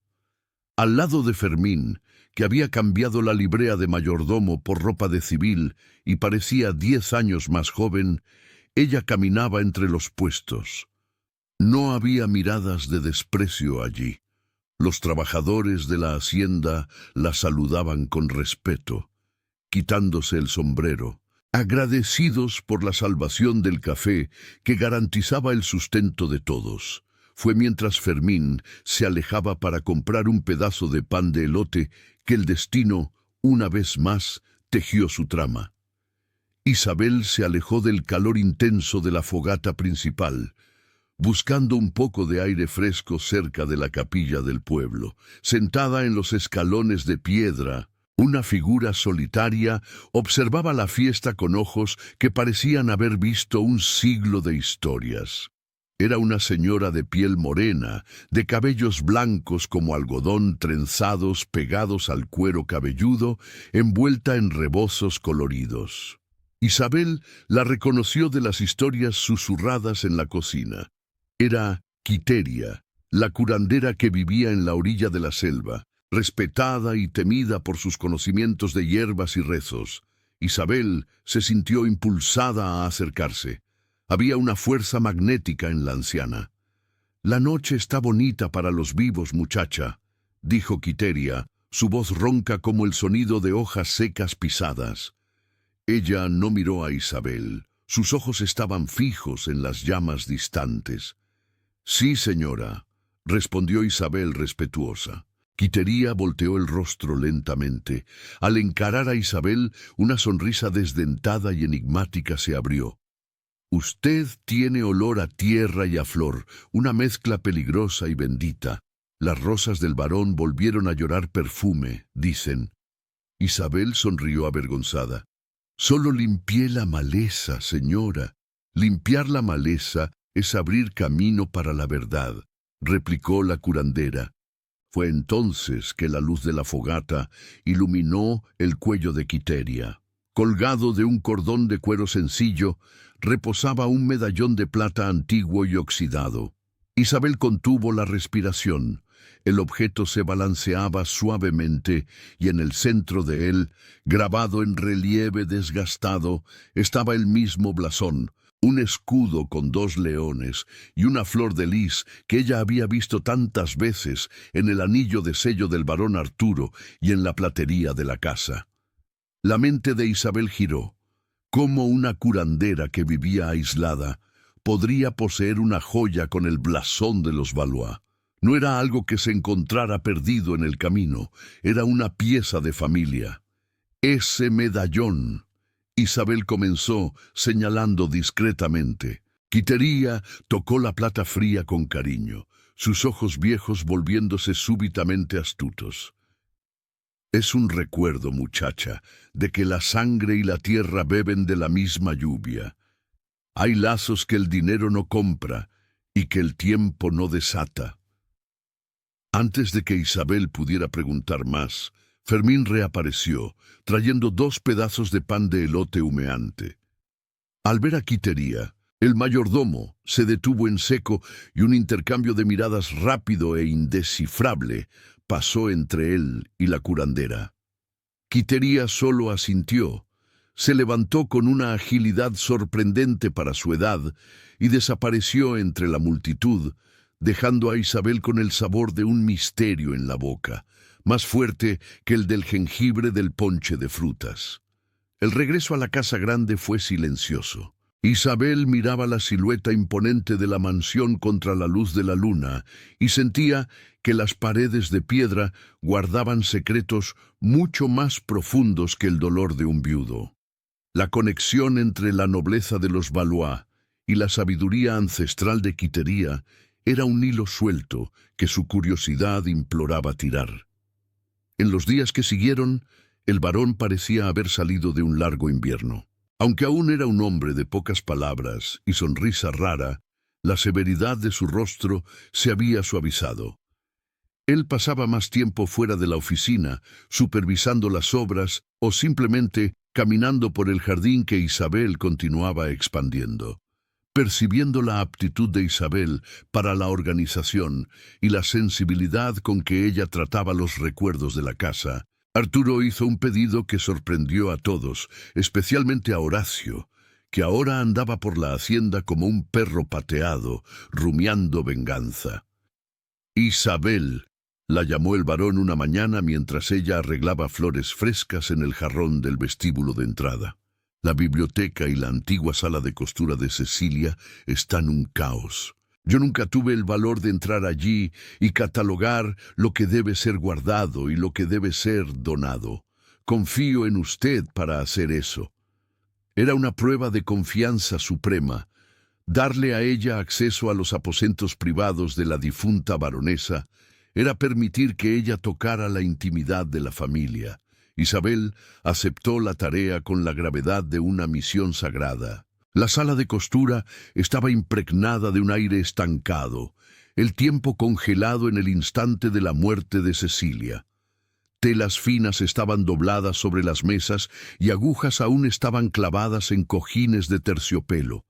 Al lado de Fermín, que había cambiado la librea de mayordomo por ropa de civil y parecía 10 años más joven, ella caminaba entre los puestos. No había miradas de desprecio allí. Los trabajadores de la hacienda la saludaban con respeto, quitándose el sombrero, agradecidos por la salvación del café que garantizaba el sustento de todos. Fue mientras Fermín se alejaba para comprar un pedazo de pan de elote que el destino, una vez más, tejió su trama. Isabel se alejó del calor intenso de la fogata principal, buscando un poco de aire fresco cerca de la capilla del pueblo. Sentada en los escalones de piedra, una figura solitaria observaba la fiesta con ojos que parecían haber visto un siglo de historias. Era una señora de piel morena, de cabellos blancos como algodón trenzados pegados al cuero cabelludo, envuelta en rebozos coloridos. Isabel la reconoció de las historias susurradas en la cocina. Era Quiteria, la curandera que vivía en la orilla de la selva, respetada y temida por sus conocimientos de hierbas y rezos. Isabel se sintió impulsada a acercarse. Había una fuerza magnética en la anciana. «La noche está bonita para los vivos, muchacha», dijo Quiteria, su voz ronca como el sonido de hojas secas pisadas. Ella no miró a Isabel. Sus ojos estaban fijos en las llamas distantes. «Sí, señora», respondió Isabel respetuosa. Quiteria volteó el rostro lentamente. Al encarar a Isabel, una sonrisa desdentada y enigmática se abrió. Usted tiene olor a tierra y a flor, una mezcla peligrosa y bendita. Las rosas del varón volvieron a llorar perfume, dicen. Isabel sonrió avergonzada. Solo limpié la maleza, señora. Limpiar la maleza es abrir camino para la verdad, replicó la curandera. Fue entonces que la luz de la fogata iluminó el cuello de Quiteria. Colgado de un cordón de cuero sencillo, reposaba un medallón de plata antiguo y oxidado. Isabel contuvo la respiración. El objeto se balanceaba suavemente y en el centro de él, grabado en relieve desgastado, estaba el mismo blasón, un escudo con 2 leones y una flor de lis que ella había visto tantas veces en el anillo de sello del barón Arturo y en la platería de la casa. La mente de Isabel giró. ¿Cómo una curandera que vivía aislada podría poseer una joya con el blasón de los Valois? No era algo que se encontrara perdido en el camino, era una pieza de familia. Ese medallón. Isabel comenzó señalando discretamente. Quiteria tocó la plata fría con cariño, sus ojos viejos volviéndose súbitamente astutos. Es un recuerdo, muchacha, de que la sangre y la tierra beben de la misma lluvia. Hay lazos que el dinero no compra y que el tiempo no desata. Antes de que Isabel pudiera preguntar más, Fermín reapareció, trayendo 2 pedazos de pan de elote humeante. Al ver a Quiteria, el mayordomo se detuvo en seco y un intercambio de miradas rápido e indescifrable pasó entre él y la curandera. Quiteria solo asintió, se levantó con una agilidad sorprendente para su edad y desapareció entre la multitud, dejando a Isabel con el sabor de un misterio en la boca, más fuerte que el del jengibre del ponche de frutas. El regreso a la casa grande fue silencioso. Isabel miraba la silueta imponente de la mansión contra la luz de la luna y sentía que las paredes de piedra guardaban secretos mucho más profundos que el dolor de un viudo. La conexión entre la nobleza de los Valois y la sabiduría ancestral de Quiteria era un hilo suelto que su curiosidad imploraba tirar. En los días que siguieron, el varón parecía haber salido de un largo invierno. Aunque aún era un hombre de pocas palabras y sonrisa rara, la severidad de su rostro se había suavizado. Él pasaba más tiempo fuera de la oficina, supervisando las obras o simplemente caminando por el jardín que Isabel continuaba expandiendo. Percibiendo la aptitud de Isabel para la organización y la sensibilidad con que ella trataba los recuerdos de la casa, Arturo hizo un pedido que sorprendió a todos, especialmente a Horacio, que ahora andaba por la hacienda como un perro pateado, rumiando venganza. «Isabel», la llamó el varón una mañana mientras ella arreglaba flores frescas en el jarrón del vestíbulo de entrada. La biblioteca y la antigua sala de costura de Cecilia están un caos. Yo nunca tuve el valor de entrar allí y catalogar lo que debe ser guardado y lo que debe ser donado. Confío en usted para hacer eso. Era una prueba de confianza suprema. Darle a ella acceso a los aposentos privados de la difunta baronesa era permitir que ella tocara la intimidad de la familia. Isabel aceptó la tarea con la gravedad de una misión sagrada. La sala de costura estaba impregnada de un aire estancado, el tiempo congelado en el instante de la muerte de Cecilia. Telas finas estaban dobladas sobre las mesas y agujas aún estaban clavadas en cojines de terciopelo.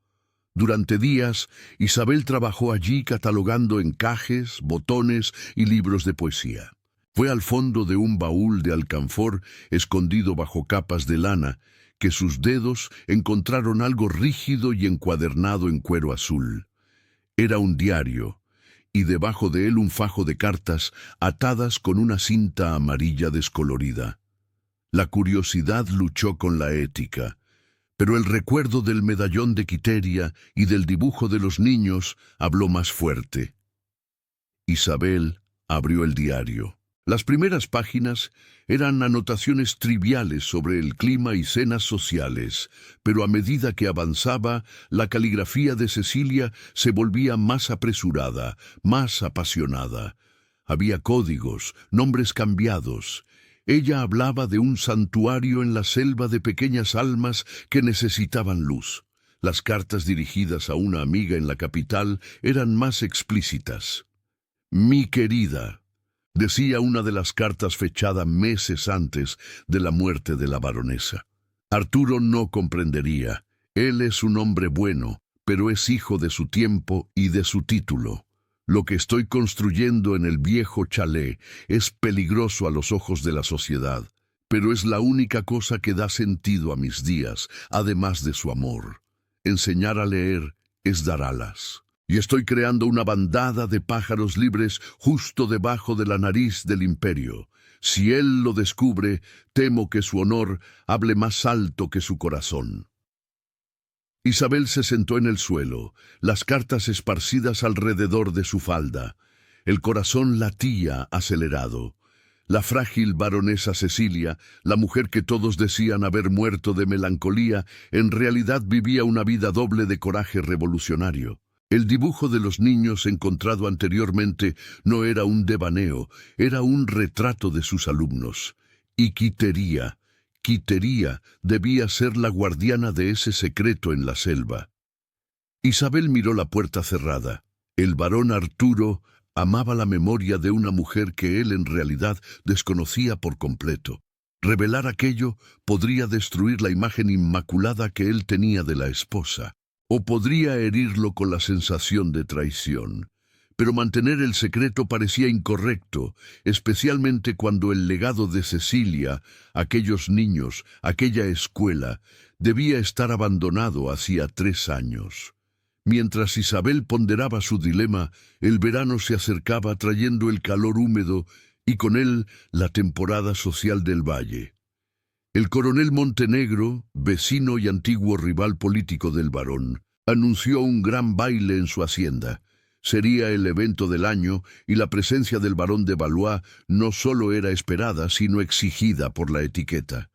Durante días, Isabel trabajó allí catalogando encajes, botones y libros de poesía. Fue al fondo de un baúl de alcanfor escondido bajo capas de lana que sus dedos encontraron algo rígido y encuadernado en cuero azul. Era un diario, y debajo de él un fajo de cartas atadas con una cinta amarilla descolorida. La curiosidad luchó con la ética, pero el recuerdo del medallón de Quiteria y del dibujo de los niños habló más fuerte. Isabel abrió el diario. Las primeras páginas eran anotaciones triviales sobre el clima y cenas sociales, pero a medida que avanzaba, la caligrafía de Cecilia se volvía más apresurada, más apasionada. Había códigos, nombres cambiados. Ella hablaba de un santuario en la selva de pequeñas almas que necesitaban luz. Las cartas dirigidas a una amiga en la capital eran más explícitas. Mi querida, decía una de las cartas fechada meses antes de la muerte de la baronesa. Arturo no comprendería. Él es un hombre bueno, pero es hijo de su tiempo y de su título. Lo que estoy construyendo en el viejo chalet es peligroso a los ojos de la sociedad, pero es la única cosa que da sentido a mis días, además de su amor. Enseñar a leer es dar alas. Y estoy creando una bandada de pájaros libres justo debajo de la nariz del imperio. Si él lo descubre, temo que su honor hable más alto que su corazón. Isabel se sentó en el suelo, las cartas esparcidas alrededor de su falda. El corazón latía acelerado. La frágil baronesa Cecilia, la mujer que todos decían haber muerto de melancolía, en realidad vivía una vida doble de coraje revolucionario. El dibujo de los niños encontrado anteriormente no era un devaneo, era un retrato de sus alumnos. Y Quitería debía ser la guardiana de ese secreto en la selva. Isabel miró la puerta cerrada. El barón Arturo amaba la memoria de una mujer que él en realidad desconocía por completo. Revelar aquello podría destruir la imagen inmaculada que él tenía de la esposa, o podría herirlo con la sensación de traición. Pero mantener el secreto parecía incorrecto, especialmente cuando el legado de Cecilia, aquellos niños, aquella escuela, debía estar abandonado hacía 3 años. Mientras Isabel ponderaba su dilema, el verano se acercaba trayendo el calor húmedo y con él la temporada social del valle. El coronel Montenegro, vecino y antiguo rival político del barón, anunció un gran baile en su hacienda. Sería el evento del año y la presencia del barón de Valois no solo era esperada, sino exigida por la etiqueta.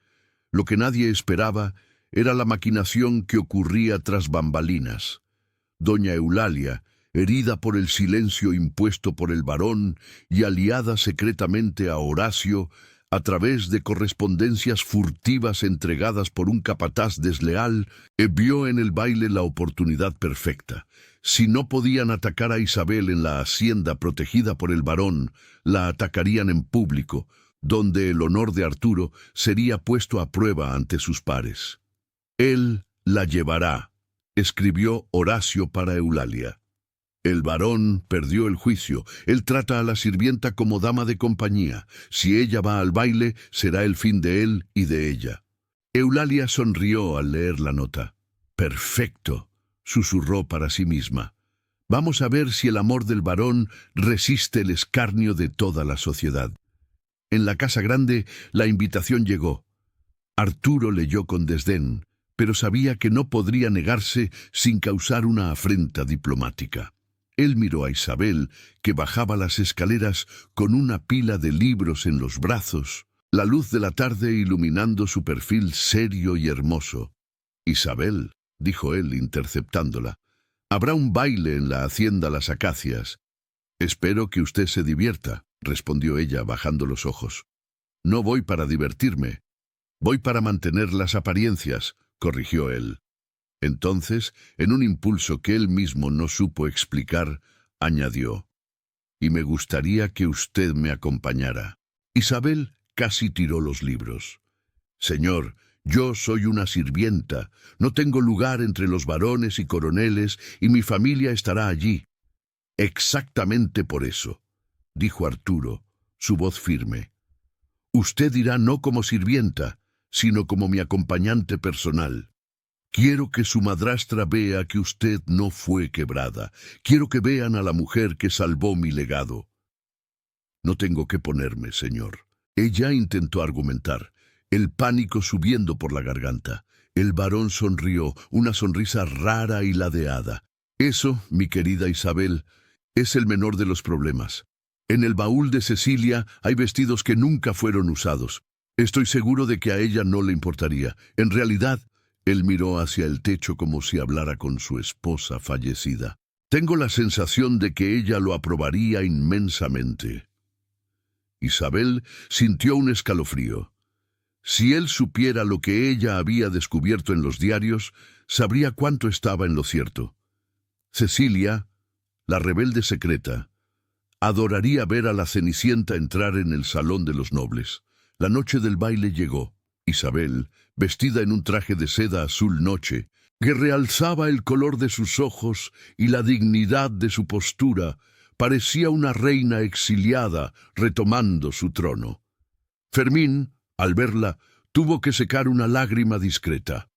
Lo que nadie esperaba era la maquinación que ocurría tras bambalinas. Doña Eulalia, herida por el silencio impuesto por el barón y aliada secretamente a Horacio, a través de correspondencias furtivas entregadas por un capataz desleal, vio en el baile la oportunidad perfecta. Si no podían atacar a Isabel en la hacienda protegida por el barón, la atacarían en público, donde el honor de Arturo sería puesto a prueba ante sus pares. Él la llevará, escribió Horacio para Eulalia. El barón perdió el juicio. Él trata a la sirvienta como dama de compañía. Si ella va al baile, será el fin de él y de ella. Eulalia sonrió al leer la nota. Perfecto, susurró para sí misma. Vamos a ver si el amor del barón resiste el escarnio de toda la sociedad. En la casa grande, la invitación llegó. Arturo leyó con desdén, pero sabía que no podría negarse sin causar una afrenta diplomática. Él miró a Isabel, que bajaba las escaleras con una pila de libros en los brazos, la luz de la tarde iluminando su perfil serio y hermoso. Isabel, dijo él interceptándola, habrá un baile en la hacienda Las Acacias. Espero que usted se divierta, respondió ella bajando los ojos. No voy para divertirme, voy para mantener las apariencias, corrigió él. Entonces, en un impulso que él mismo no supo explicar, añadió, y me gustaría que usted me acompañara. Isabel casi tiró los libros. Señor, yo soy una sirvienta, no tengo lugar entre los varones y coroneles, y mi familia estará allí. Exactamente por eso, dijo Arturo, su voz firme. Usted irá no como sirvienta, sino como mi acompañante personal. Quiero que su madrastra vea que usted no fue quebrada. Quiero que vean a la mujer que salvó mi legado. No tengo que ponerme, señor. Ella intentó argumentar, el pánico subiendo por la garganta. El varón sonrió, una sonrisa rara y ladeada. Eso, mi querida Isabel, es el menor de los problemas. En el baúl de Cecilia hay vestidos que nunca fueron usados. Estoy seguro de que a ella no le importaría. En realidad, él miró hacia el techo como si hablara con su esposa fallecida. Tengo la sensación de que ella lo aprobaría inmensamente. Isabel sintió un escalofrío. Si él supiera lo que ella había descubierto en los diarios, sabría cuánto estaba en lo cierto. Cecilia, la rebelde secreta, adoraría ver a la Cenicienta entrar en el salón de los nobles. La noche del baile llegó. Isabel, vestida en un traje de seda azul noche, que realzaba el color de sus ojos y la dignidad de su postura, parecía una reina exiliada retomando su trono. Fermín, al verla, tuvo que secar una lágrima discreta.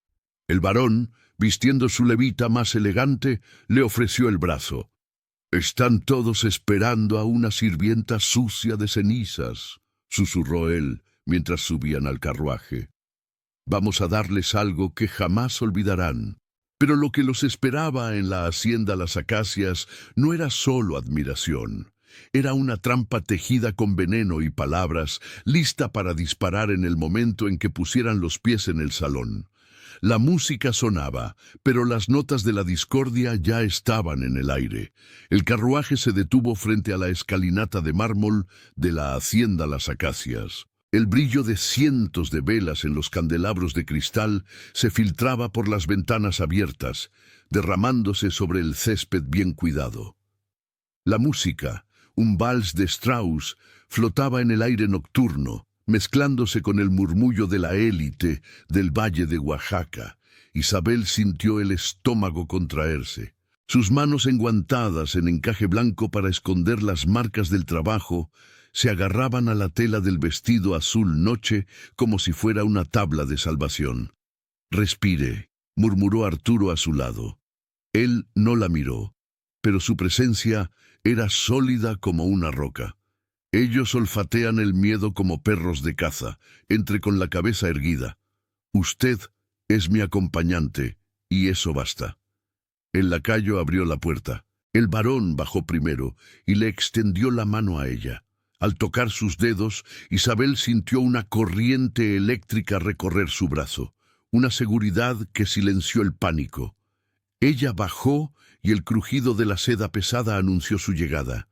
El varón, vistiendo su levita más elegante, le ofreció el brazo. «Están todos esperando a una sirvienta sucia de cenizas», susurró él mientras subían al carruaje. «Vamos a darles algo que jamás olvidarán». Pero lo que los esperaba en la hacienda Las Acacias no era solo admiración. Era una trampa tejida con veneno y palabras, lista para disparar en el momento en que pusieran los pies en el salón. La música sonaba, pero las notas de la discordia ya estaban en el aire. El carruaje se detuvo frente a la escalinata de mármol de la hacienda Las Acacias. El brillo de cientos de velas en los candelabros de cristal se filtraba por las ventanas abiertas, derramándose sobre el césped bien cuidado. La música, un vals de Strauss, flotaba en el aire nocturno, mezclándose con el murmullo de la élite del valle de Oaxaca. Isabel sintió el estómago contraerse. Sus manos enguantadas en encaje blanco para esconder las marcas del trabajo se agarraban a la tela del vestido azul noche como si fuera una tabla de salvación. «Respire», murmuró Arturo a su lado. Él no la miró, pero su presencia era sólida como una roca. Ellos olfatean el miedo como perros de caza, entre con la cabeza erguida. «Usted es mi acompañante, y eso basta». El lacayo abrió la puerta. El varón bajó primero y le extendió la mano a ella. Al tocar sus dedos, Isabel sintió una corriente eléctrica recorrer su brazo, una seguridad que silenció el pánico. Ella bajó y el crujido de la seda pesada anunció su llegada.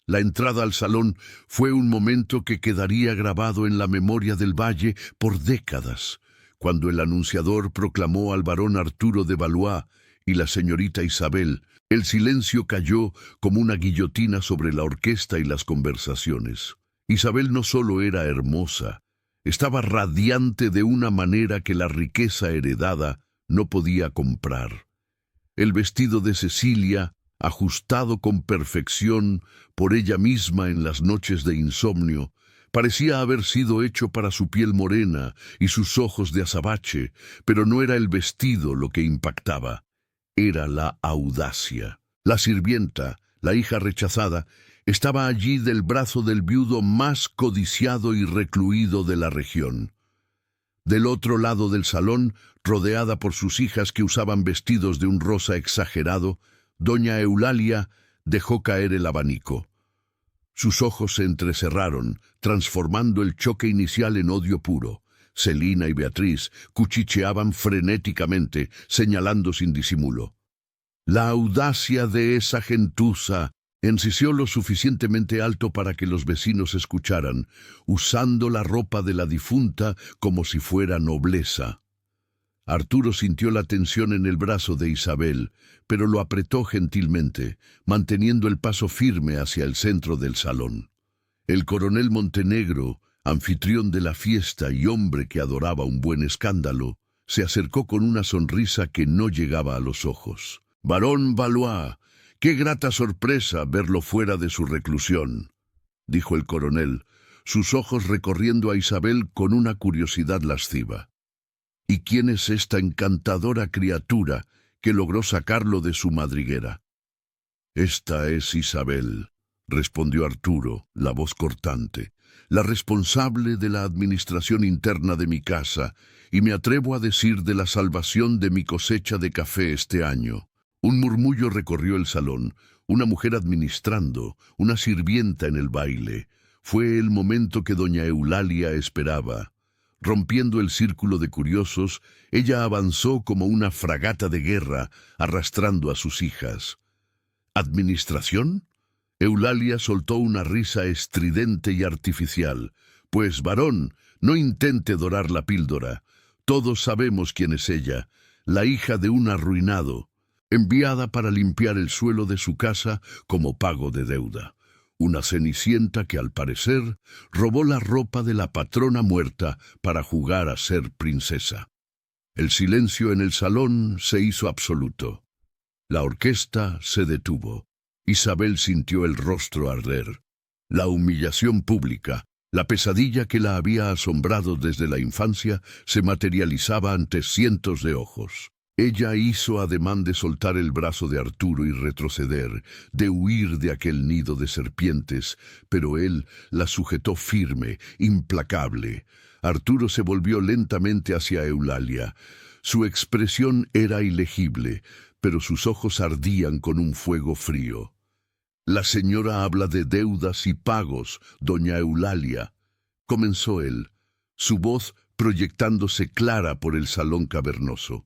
La entrada al salón fue un momento que quedaría grabado en la memoria del valle por décadas, cuando el anunciador proclamó al barón Arturo de Valois y la señorita Isabel. El silencio cayó como una guillotina sobre la orquesta y las conversaciones. Isabel no solo era hermosa, estaba radiante de una manera que la riqueza heredada no podía comprar. El vestido de Cecilia, ajustado con perfección por ella misma en las noches de insomnio, parecía haber sido hecho para su piel morena y sus ojos de azabache, pero no era el vestido lo que impactaba. Era la audacia. La sirvienta, la hija rechazada, estaba allí del brazo del viudo más codiciado y recluido de la región. Del otro lado del salón, rodeada por sus hijas que usaban vestidos de un rosa exagerado, doña Eulalia dejó caer el abanico. Sus ojos se entrecerraron, transformando el choque inicial en odio puro. Celina y Beatriz cuchicheaban frenéticamente, señalando sin disimulo. La audacia de esa gentuza ensició lo suficientemente alto para que los vecinos escucharan, usando la ropa de la difunta como si fuera nobleza. Arturo sintió la tensión en el brazo de Isabel, pero lo apretó gentilmente, manteniendo el paso firme hacia el centro del salón. El coronel Montenegro, anfitrión de la fiesta y hombre que adoraba un buen escándalo, se acercó con una sonrisa que no llegaba a los ojos. «Barón Valois, qué grata sorpresa verlo fuera de su reclusión», dijo el coronel, sus ojos recorriendo a Isabel con una curiosidad lasciva. «¿Y quién es esta encantadora criatura que logró sacarlo de su madriguera?» «Esta es Isabel», respondió Arturo, la voz cortante, «la responsable de la administración interna de mi casa, y me atrevo a decir de la salvación de mi cosecha de café este año». Un murmullo recorrió el salón, una mujer administrando, una sirvienta en el baile. Fue el momento que doña Eulalia esperaba. Rompiendo el círculo de curiosos, ella avanzó como una fragata de guerra, arrastrando a sus hijas. ¿Administración? Eulalia soltó una risa estridente y artificial. Pues, varón, no intente dorar la píldora. Todos sabemos quién es ella, la hija de un arruinado, enviada para limpiar el suelo de su casa como pago de deuda. Una cenicienta que, al parecer, robó la ropa de la patrona muerta para jugar a ser princesa. El silencio en el salón se hizo absoluto. La orquesta se detuvo. Isabel sintió el rostro arder. La humillación pública, la pesadilla que la había asombrado desde la infancia, se materializaba ante cientos de ojos. Ella hizo ademán de soltar el brazo de Arturo y retroceder, de huir de aquel nido de serpientes, pero él la sujetó firme, implacable. Arturo se volvió lentamente hacia Eulalia. Su expresión era ilegible, pero sus ojos ardían con un fuego frío. «La señora habla de deudas y pagos, doña Eulalia», comenzó él, su voz proyectándose clara por el salón cavernoso.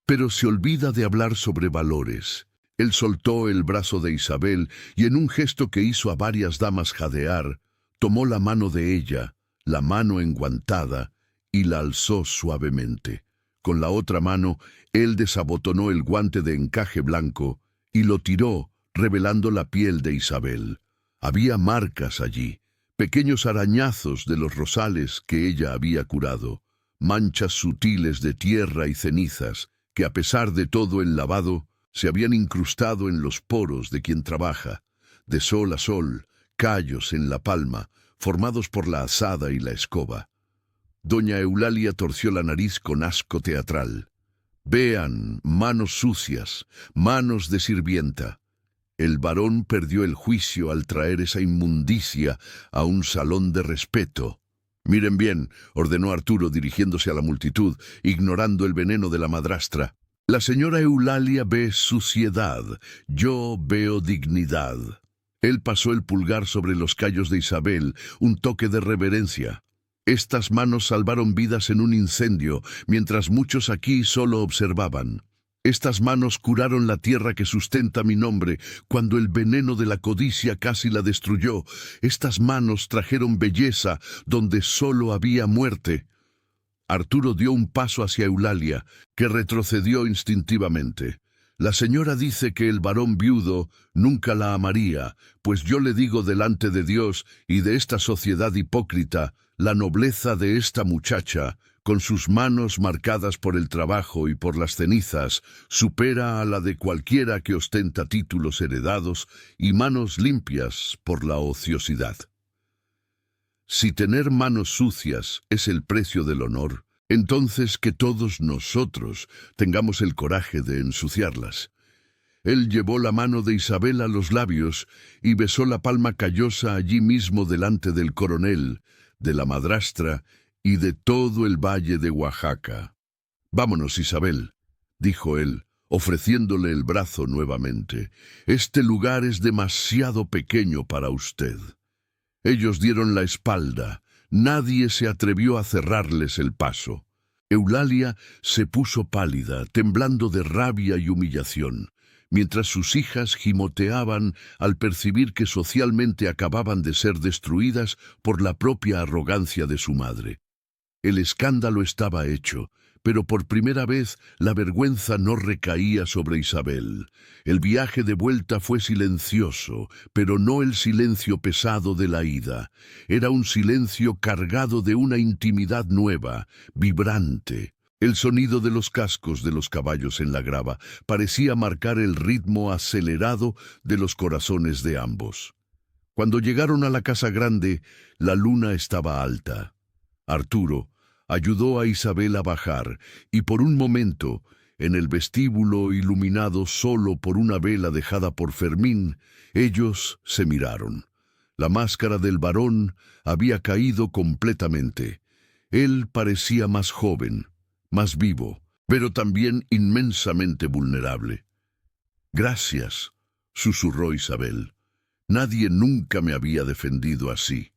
«Pero se olvida de hablar sobre valores». Él soltó el brazo de Isabel y en un gesto que hizo a varias damas jadear, tomó la mano de ella, la mano enguantada, y la alzó suavemente. Con la otra mano, él desabotonó el guante de encaje blanco y lo tiró, revelando la piel de Isabel. Había marcas allí, pequeños arañazos de los rosales que ella había curado, manchas sutiles de tierra y cenizas que, a pesar de todo el lavado, se habían incrustado en los poros de quien trabaja, de sol a sol, callos en la palma, formados por la azada y la escoba. Doña Eulalia torció la nariz con asco teatral. «Vean, manos sucias, manos de sirvienta». El varón perdió el juicio al traer esa inmundicia a un salón de respeto. «Miren bien», ordenó Arturo dirigiéndose a la multitud, ignorando el veneno de la madrastra. «La señora Eulalia ve suciedad, yo veo dignidad». Él pasó el pulgar sobre los callos de Isabel, un toque de reverencia. «Estas manos salvaron vidas en un incendio, mientras muchos aquí solo observaban. Estas manos curaron la tierra que sustenta mi nombre, cuando el veneno de la codicia casi la destruyó. Estas manos trajeron belleza donde solo había muerte». Arturo dio un paso hacia Eulalia, que retrocedió instintivamente. «La señora dice que el varón viudo nunca la amaría, pues yo le digo delante de Dios y de esta sociedad hipócrita, la nobleza de esta muchacha, con sus manos marcadas por el trabajo y por las cenizas, supera a la de cualquiera que ostenta títulos heredados y manos limpias por la ociosidad. Si tener manos sucias es el precio del honor, entonces que todos nosotros tengamos el coraje de ensuciarlas». Él llevó la mano de Isabel a los labios y besó la palma callosa allí mismo delante del coronel, de la madrastra y de todo el valle de Oaxaca. «Vámonos, Isabel», dijo él, ofreciéndole el brazo nuevamente. «Este lugar es demasiado pequeño para usted». Ellos dieron la espalda. Nadie se atrevió a cerrarles el paso. Eulalia se puso pálida, temblando de rabia y humillación, mientras sus hijas gimoteaban al percibir que socialmente acababan de ser destruidas por la propia arrogancia de su madre. El escándalo estaba hecho, pero por primera vez la vergüenza no recaía sobre Isabel. El viaje de vuelta fue silencioso, pero no el silencio pesado de la ida. Era un silencio cargado de una intimidad nueva, vibrante. El sonido de los cascos de los caballos en la grava parecía marcar el ritmo acelerado de los corazones de ambos. Cuando llegaron a la casa grande, la luna estaba alta. Arturo ayudó a Isabel a bajar, y por un momento, en el vestíbulo iluminado solo por una vela dejada por Fermín, ellos se miraron. La máscara del varón había caído completamente. Él parecía más joven, más vivo, pero también inmensamente vulnerable. «Gracias», susurró Isabel. Nadie nunca me había defendido así.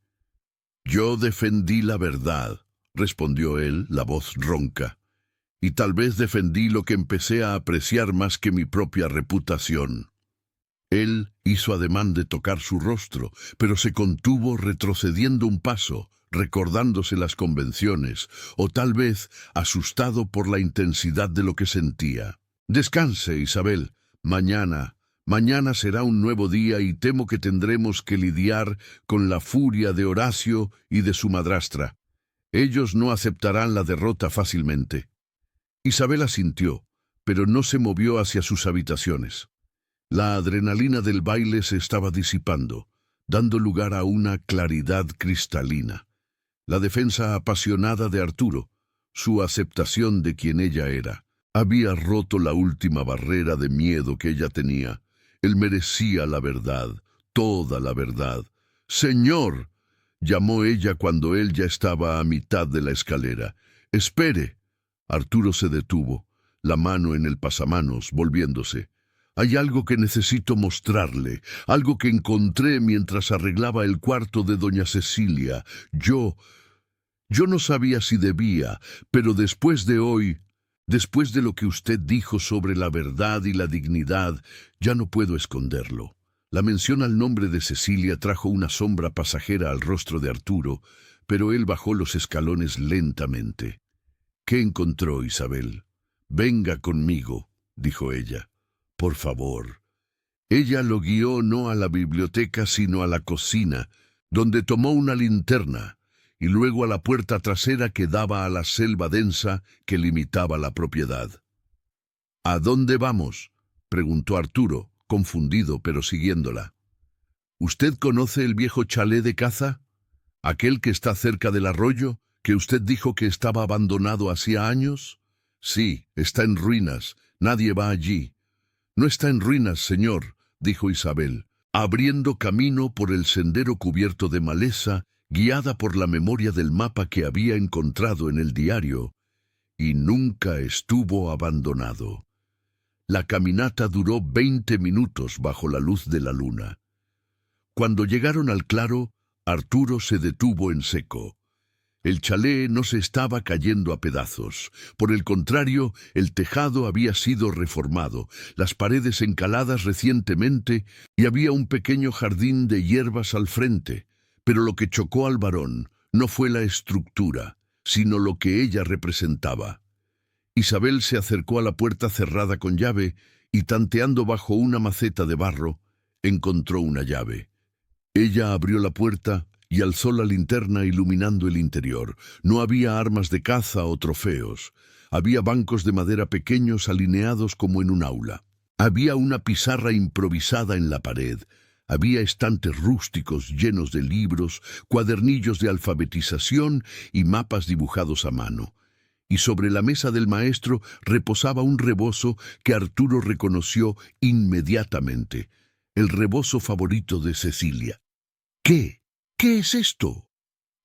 Yo defendí la verdad, respondió él, la voz ronca. Y tal vez defendí lo que empecé a apreciar más que mi propia reputación. Él hizo ademán de tocar su rostro, pero se contuvo retrocediendo un paso, recordándose las convenciones, o tal vez asustado por la intensidad de lo que sentía. Descanse, Isabel. Mañana será un nuevo día y temo que tendremos que lidiar con la furia de Horacio y de su madrastra. Ellos no aceptarán la derrota fácilmente. Isabel asintió, pero no se movió hacia sus habitaciones. La adrenalina del baile se estaba disipando, dando lugar a una claridad cristalina. La defensa apasionada de Arturo, su aceptación de quien ella era, había roto la última barrera de miedo que ella tenía. Él merecía la verdad, toda la verdad. «Señor», llamó ella cuando él ya estaba a mitad de la escalera. «Espere». Arturo se detuvo, la mano en el pasamanos, volviéndose. «Hay algo que necesito mostrarle, algo que encontré mientras arreglaba el cuarto de doña Cecilia. Yo no sabía si debía, pero después de hoy, después de lo que usted dijo sobre la verdad y la dignidad, ya no puedo esconderlo». La mención al nombre de Cecilia trajo una sombra pasajera al rostro de Arturo, pero él bajó los escalones lentamente. «¿Qué encontró, Isabel?» «Venga conmigo», dijo ella. «Por favor». Ella lo guió no a la biblioteca sino a la cocina, donde tomó una linterna, y luego a la puerta trasera que daba a la selva densa que limitaba la propiedad. «¿A dónde vamos?», preguntó Arturo, confundido pero siguiéndola. «¿Usted conoce el viejo chalet de caza? ¿Aquel que está cerca del arroyo, que usted dijo que estaba abandonado hacía años?» «Sí, está en ruinas. Nadie va allí». «No está en ruinas, señor», dijo Isabel, abriendo camino por el sendero cubierto de maleza, guiada por la memoria del mapa que había encontrado en el diario, y nunca estuvo abandonado. La caminata duró 20 minutos bajo la luz de la luna. Cuando llegaron al claro, Arturo se detuvo en seco. El chalet no se estaba cayendo a pedazos. Por el contrario, el tejado había sido reformado, las paredes encaladas recientemente y había un pequeño jardín de hierbas al frente. Pero lo que chocó al varón no fue la estructura, sino lo que ella representaba. Isabel se acercó a la puerta cerrada con llave y, tanteando bajo una maceta de barro, encontró una llave. Ella abrió la puerta y alzó la linterna iluminando el interior. No había armas de caza o trofeos. Había bancos de madera pequeños alineados como en un aula. Había una pizarra improvisada en la pared. Había estantes rústicos llenos de libros, cuadernillos de alfabetización y mapas dibujados a mano. Y sobre la mesa del maestro reposaba un rebozo que Arturo reconoció inmediatamente, el rebozo favorito de Cecilia. «¿Qué? ¿Qué es esto?».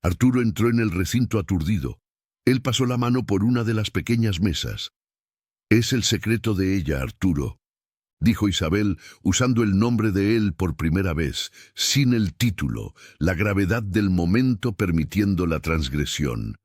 Arturo entró en el recinto aturdido. Él pasó la mano por una de las pequeñas mesas. «Es el secreto de ella, Arturo», dijo Isabel, usando el nombre de él por primera vez, sin el título, la gravedad del momento permitiendo la transgresión.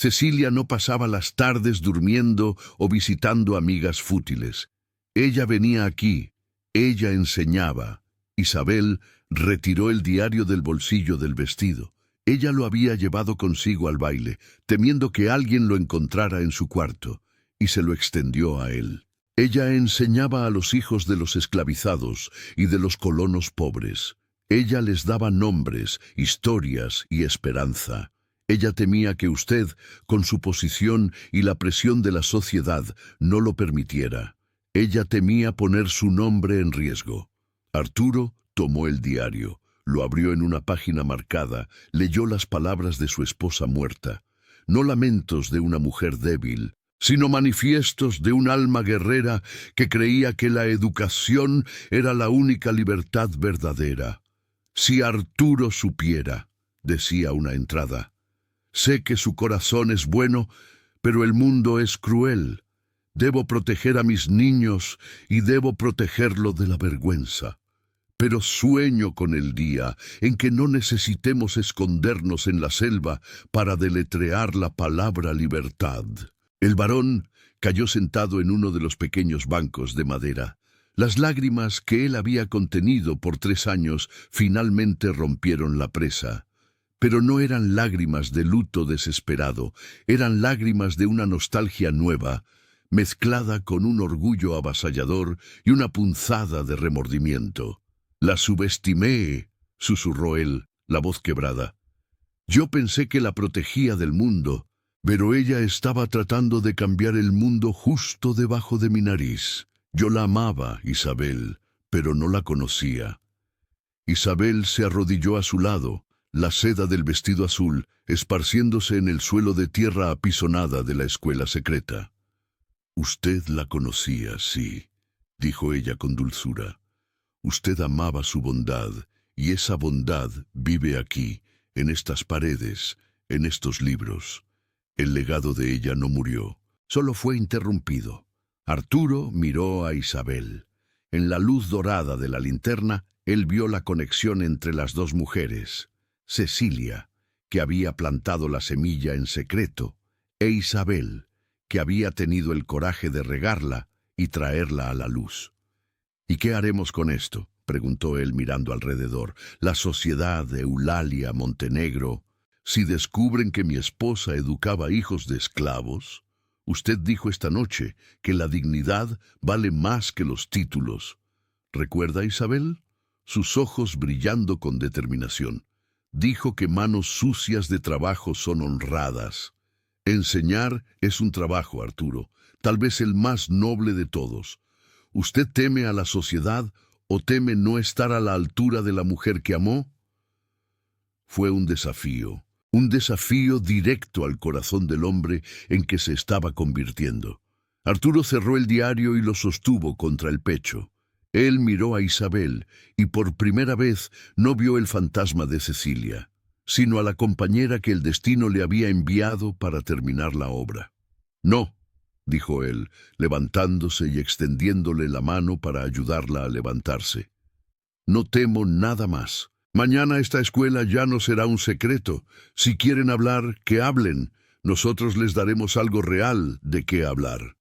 Cecilia no pasaba las tardes durmiendo o visitando amigas fútiles. Ella venía aquí, ella enseñaba. Isabel retiró el diario del bolsillo del vestido. Ella lo había llevado consigo al baile, temiendo que alguien lo encontrara en su cuarto, y se lo extendió a él. Ella enseñaba a los hijos de los esclavizados y de los colonos pobres. Ella les daba nombres, historias y esperanza. Ella temía que usted, con su posición y la presión de la sociedad, no lo permitiera. Ella temía poner su nombre en riesgo. Arturo tomó el diario, lo abrió en una página marcada, leyó las palabras de su esposa muerta. No lamentos de una mujer débil, sino manifiestos de un alma guerrera que creía que la educación era la única libertad verdadera. «Si Arturo supiera», decía una entrada. «Sé que su corazón es bueno, pero el mundo es cruel. Debo proteger a mis niños y debo protegerlo de la vergüenza». pero sueño con el día en que no necesitemos escondernos en la selva para deletrear la palabra libertad. El varón cayó sentado en uno de los pequeños bancos de madera. Las lágrimas que él había contenido por 3 años finalmente rompieron la presa. Pero no eran lágrimas de luto desesperado, eran lágrimas de una nostalgia nueva, mezclada con un orgullo avasallador y una punzada de remordimiento. «La subestimé», susurró él, la voz quebrada. «Yo pensé que la protegía del mundo, pero ella estaba tratando de cambiar el mundo justo debajo de mi nariz. Yo la amaba, Isabel, pero no la conocía». Isabel se arrodilló a su lado, la seda del vestido azul esparciéndose en el suelo de tierra apisonada de la escuela secreta. «Usted la conocía, sí», dijo ella con dulzura. «Usted amaba su bondad, y esa bondad vive aquí, en estas paredes, en estos libros. El legado de ella no murió, solo fue interrumpido». Arturo miró a Isabel. En la luz dorada de la linterna, él vio la conexión entre las dos mujeres. Cecilia, que había plantado la semilla en secreto, e Isabel, que había tenido el coraje de regarla y traerla a la luz. «¿Y qué haremos con esto?», preguntó él mirando alrededor. «La sociedad de Eulalia, Montenegro, si descubren que mi esposa educaba hijos de esclavos. Usted dijo esta noche que la dignidad vale más que los títulos. ¿Recuerda, Isabel?». Sus ojos brillando con determinación. «Dijo que manos sucias de trabajo son honradas. Enseñar es un trabajo, Arturo, tal vez el más noble de todos. ¿Usted teme a la sociedad o teme no estar a la altura de la mujer que amó?». Fue un desafío directo al corazón del hombre en que se estaba convirtiendo. Arturo cerró el diario y lo sostuvo contra el pecho. Él miró a Isabel y por primera vez no vio el fantasma de Cecilia, sino a la compañera que el destino le había enviado para terminar la obra. «No», dijo él, levantándose y extendiéndole la mano para ayudarla a levantarse. «No temo nada más. Mañana esta escuela ya no será un secreto. Si quieren hablar, que hablen. Nosotros les daremos algo real de qué hablar».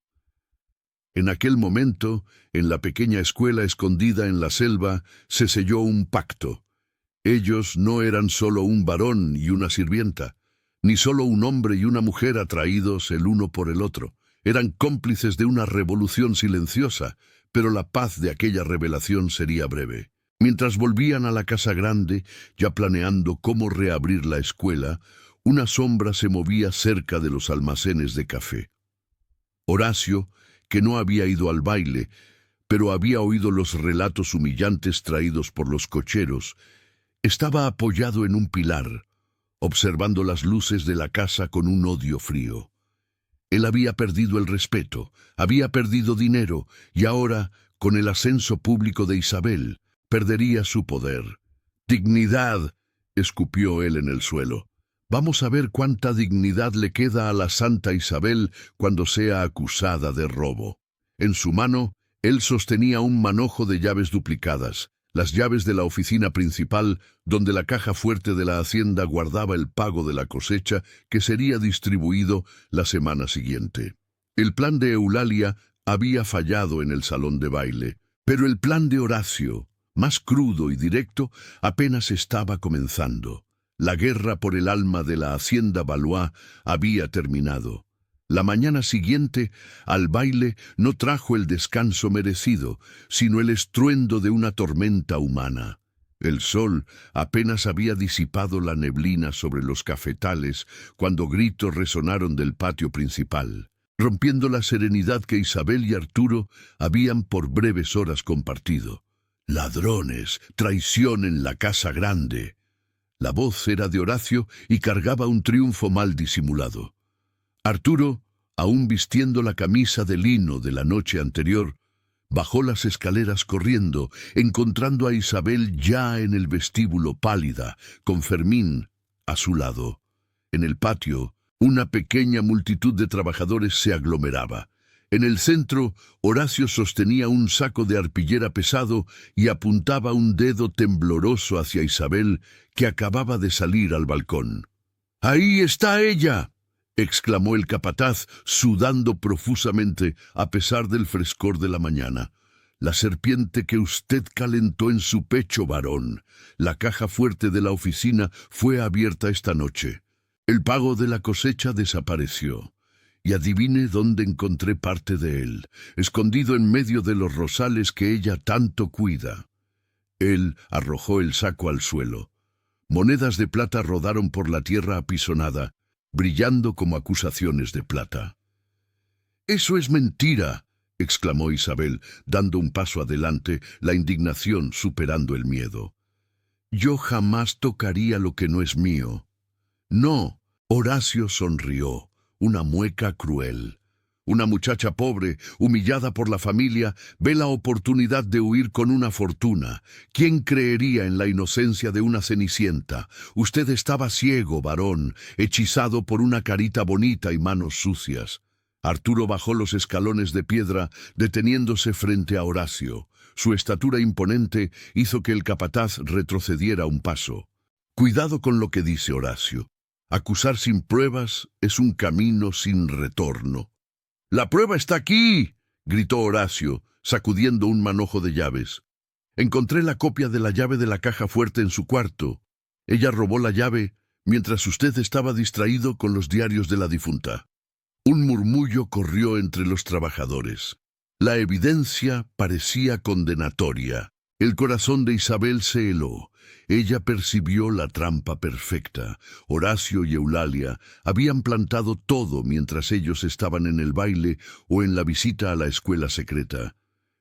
En aquel momento, en la pequeña escuela escondida en la selva, se selló un pacto. Ellos no eran solo un varón y una sirvienta, ni solo un hombre y una mujer atraídos el uno por el otro. Eran cómplices de una revolución silenciosa, pero la paz de aquella revelación sería breve. Mientras volvían a la casa grande, ya planeando cómo reabrir la escuela, una sombra se movía cerca de los almacenes de café. Horacio, que no había ido al baile, pero había oído los relatos humillantes traídos por los cocheros, estaba apoyado en un pilar, observando las luces de la casa con un odio frío. Él había perdido el respeto, había perdido dinero, y ahora, con el ascenso público de Isabel, perdería su poder. «Dignidad», escupió él en el suelo. «Vamos a ver cuánta dignidad le queda a la Santa Isabel cuando sea acusada de robo». En su mano, él sostenía un manojo de llaves duplicadas, las llaves de la oficina principal, donde la caja fuerte de la hacienda guardaba el pago de la cosecha que sería distribuido la semana siguiente. El plan de Eulalia había fallado en el salón de baile, pero el plan de Horacio, más crudo y directo, apenas estaba comenzando. La guerra por el alma de la hacienda Valois había terminado. La mañana siguiente, al baile, no trajo el descanso merecido, sino el estruendo de una tormenta humana. El sol apenas había disipado la neblina sobre los cafetales cuando gritos resonaron del patio principal, rompiendo la serenidad que Isabel y Arturo habían por breves horas compartido. «Ladrones, traición en la casa grande». La voz era de Horacio y cargaba un triunfo mal disimulado. Arturo, aún vistiendo la camisa de lino de la noche anterior, bajó las escaleras corriendo, encontrando a Isabel ya en el vestíbulo pálida, con Fermín a su lado. En el patio, una pequeña multitud de trabajadores se aglomeraba. En el centro, Horacio sostenía un saco de arpillera pesado y apuntaba un dedo tembloroso hacia Isabel, que acababa de salir al balcón. «¡Ahí está ella!», exclamó el capataz, sudando profusamente a pesar del frescor de la mañana. «La serpiente que usted calentó en su pecho, varón. La caja fuerte de la oficina fue abierta esta noche. El pago de la cosecha desapareció. Y adivine dónde encontré parte de él, escondido en medio de los rosales que ella tanto cuida». Él arrojó el saco al suelo. Monedas de plata rodaron por la tierra apisonada, brillando como acusaciones de plata. «¡Eso es mentira!», exclamó Isabel, dando un paso adelante, la indignación superando el miedo. «Yo jamás tocaría lo que no es mío». «No», Horacio sonrió, una mueca cruel. Una muchacha pobre, humillada por la familia, ve la oportunidad de huir con una fortuna. ¿Quién creería en la inocencia de una cenicienta? Usted estaba ciego, varón, hechizado por una carita bonita y manos sucias. Arturo bajó los escalones de piedra, deteniéndose frente a Horacio. Su estatura imponente hizo que el capataz retrocediera un paso. «Cuidado con lo que dice Horacio. Acusar sin pruebas es un camino sin retorno». «¡La prueba está aquí!», gritó Horacio, sacudiendo un manojo de llaves. «Encontré la copia de la llave de la caja fuerte en su cuarto. Ella robó la llave mientras usted estaba distraído con los diarios de la difunta». Un murmullo corrió entre los trabajadores. La evidencia parecía condenatoria. El corazón de Isabel se heló. Ella percibió la trampa perfecta. Horacio y Eulalia habían plantado todo mientras ellos estaban en el baile o en la visita a la escuela secreta.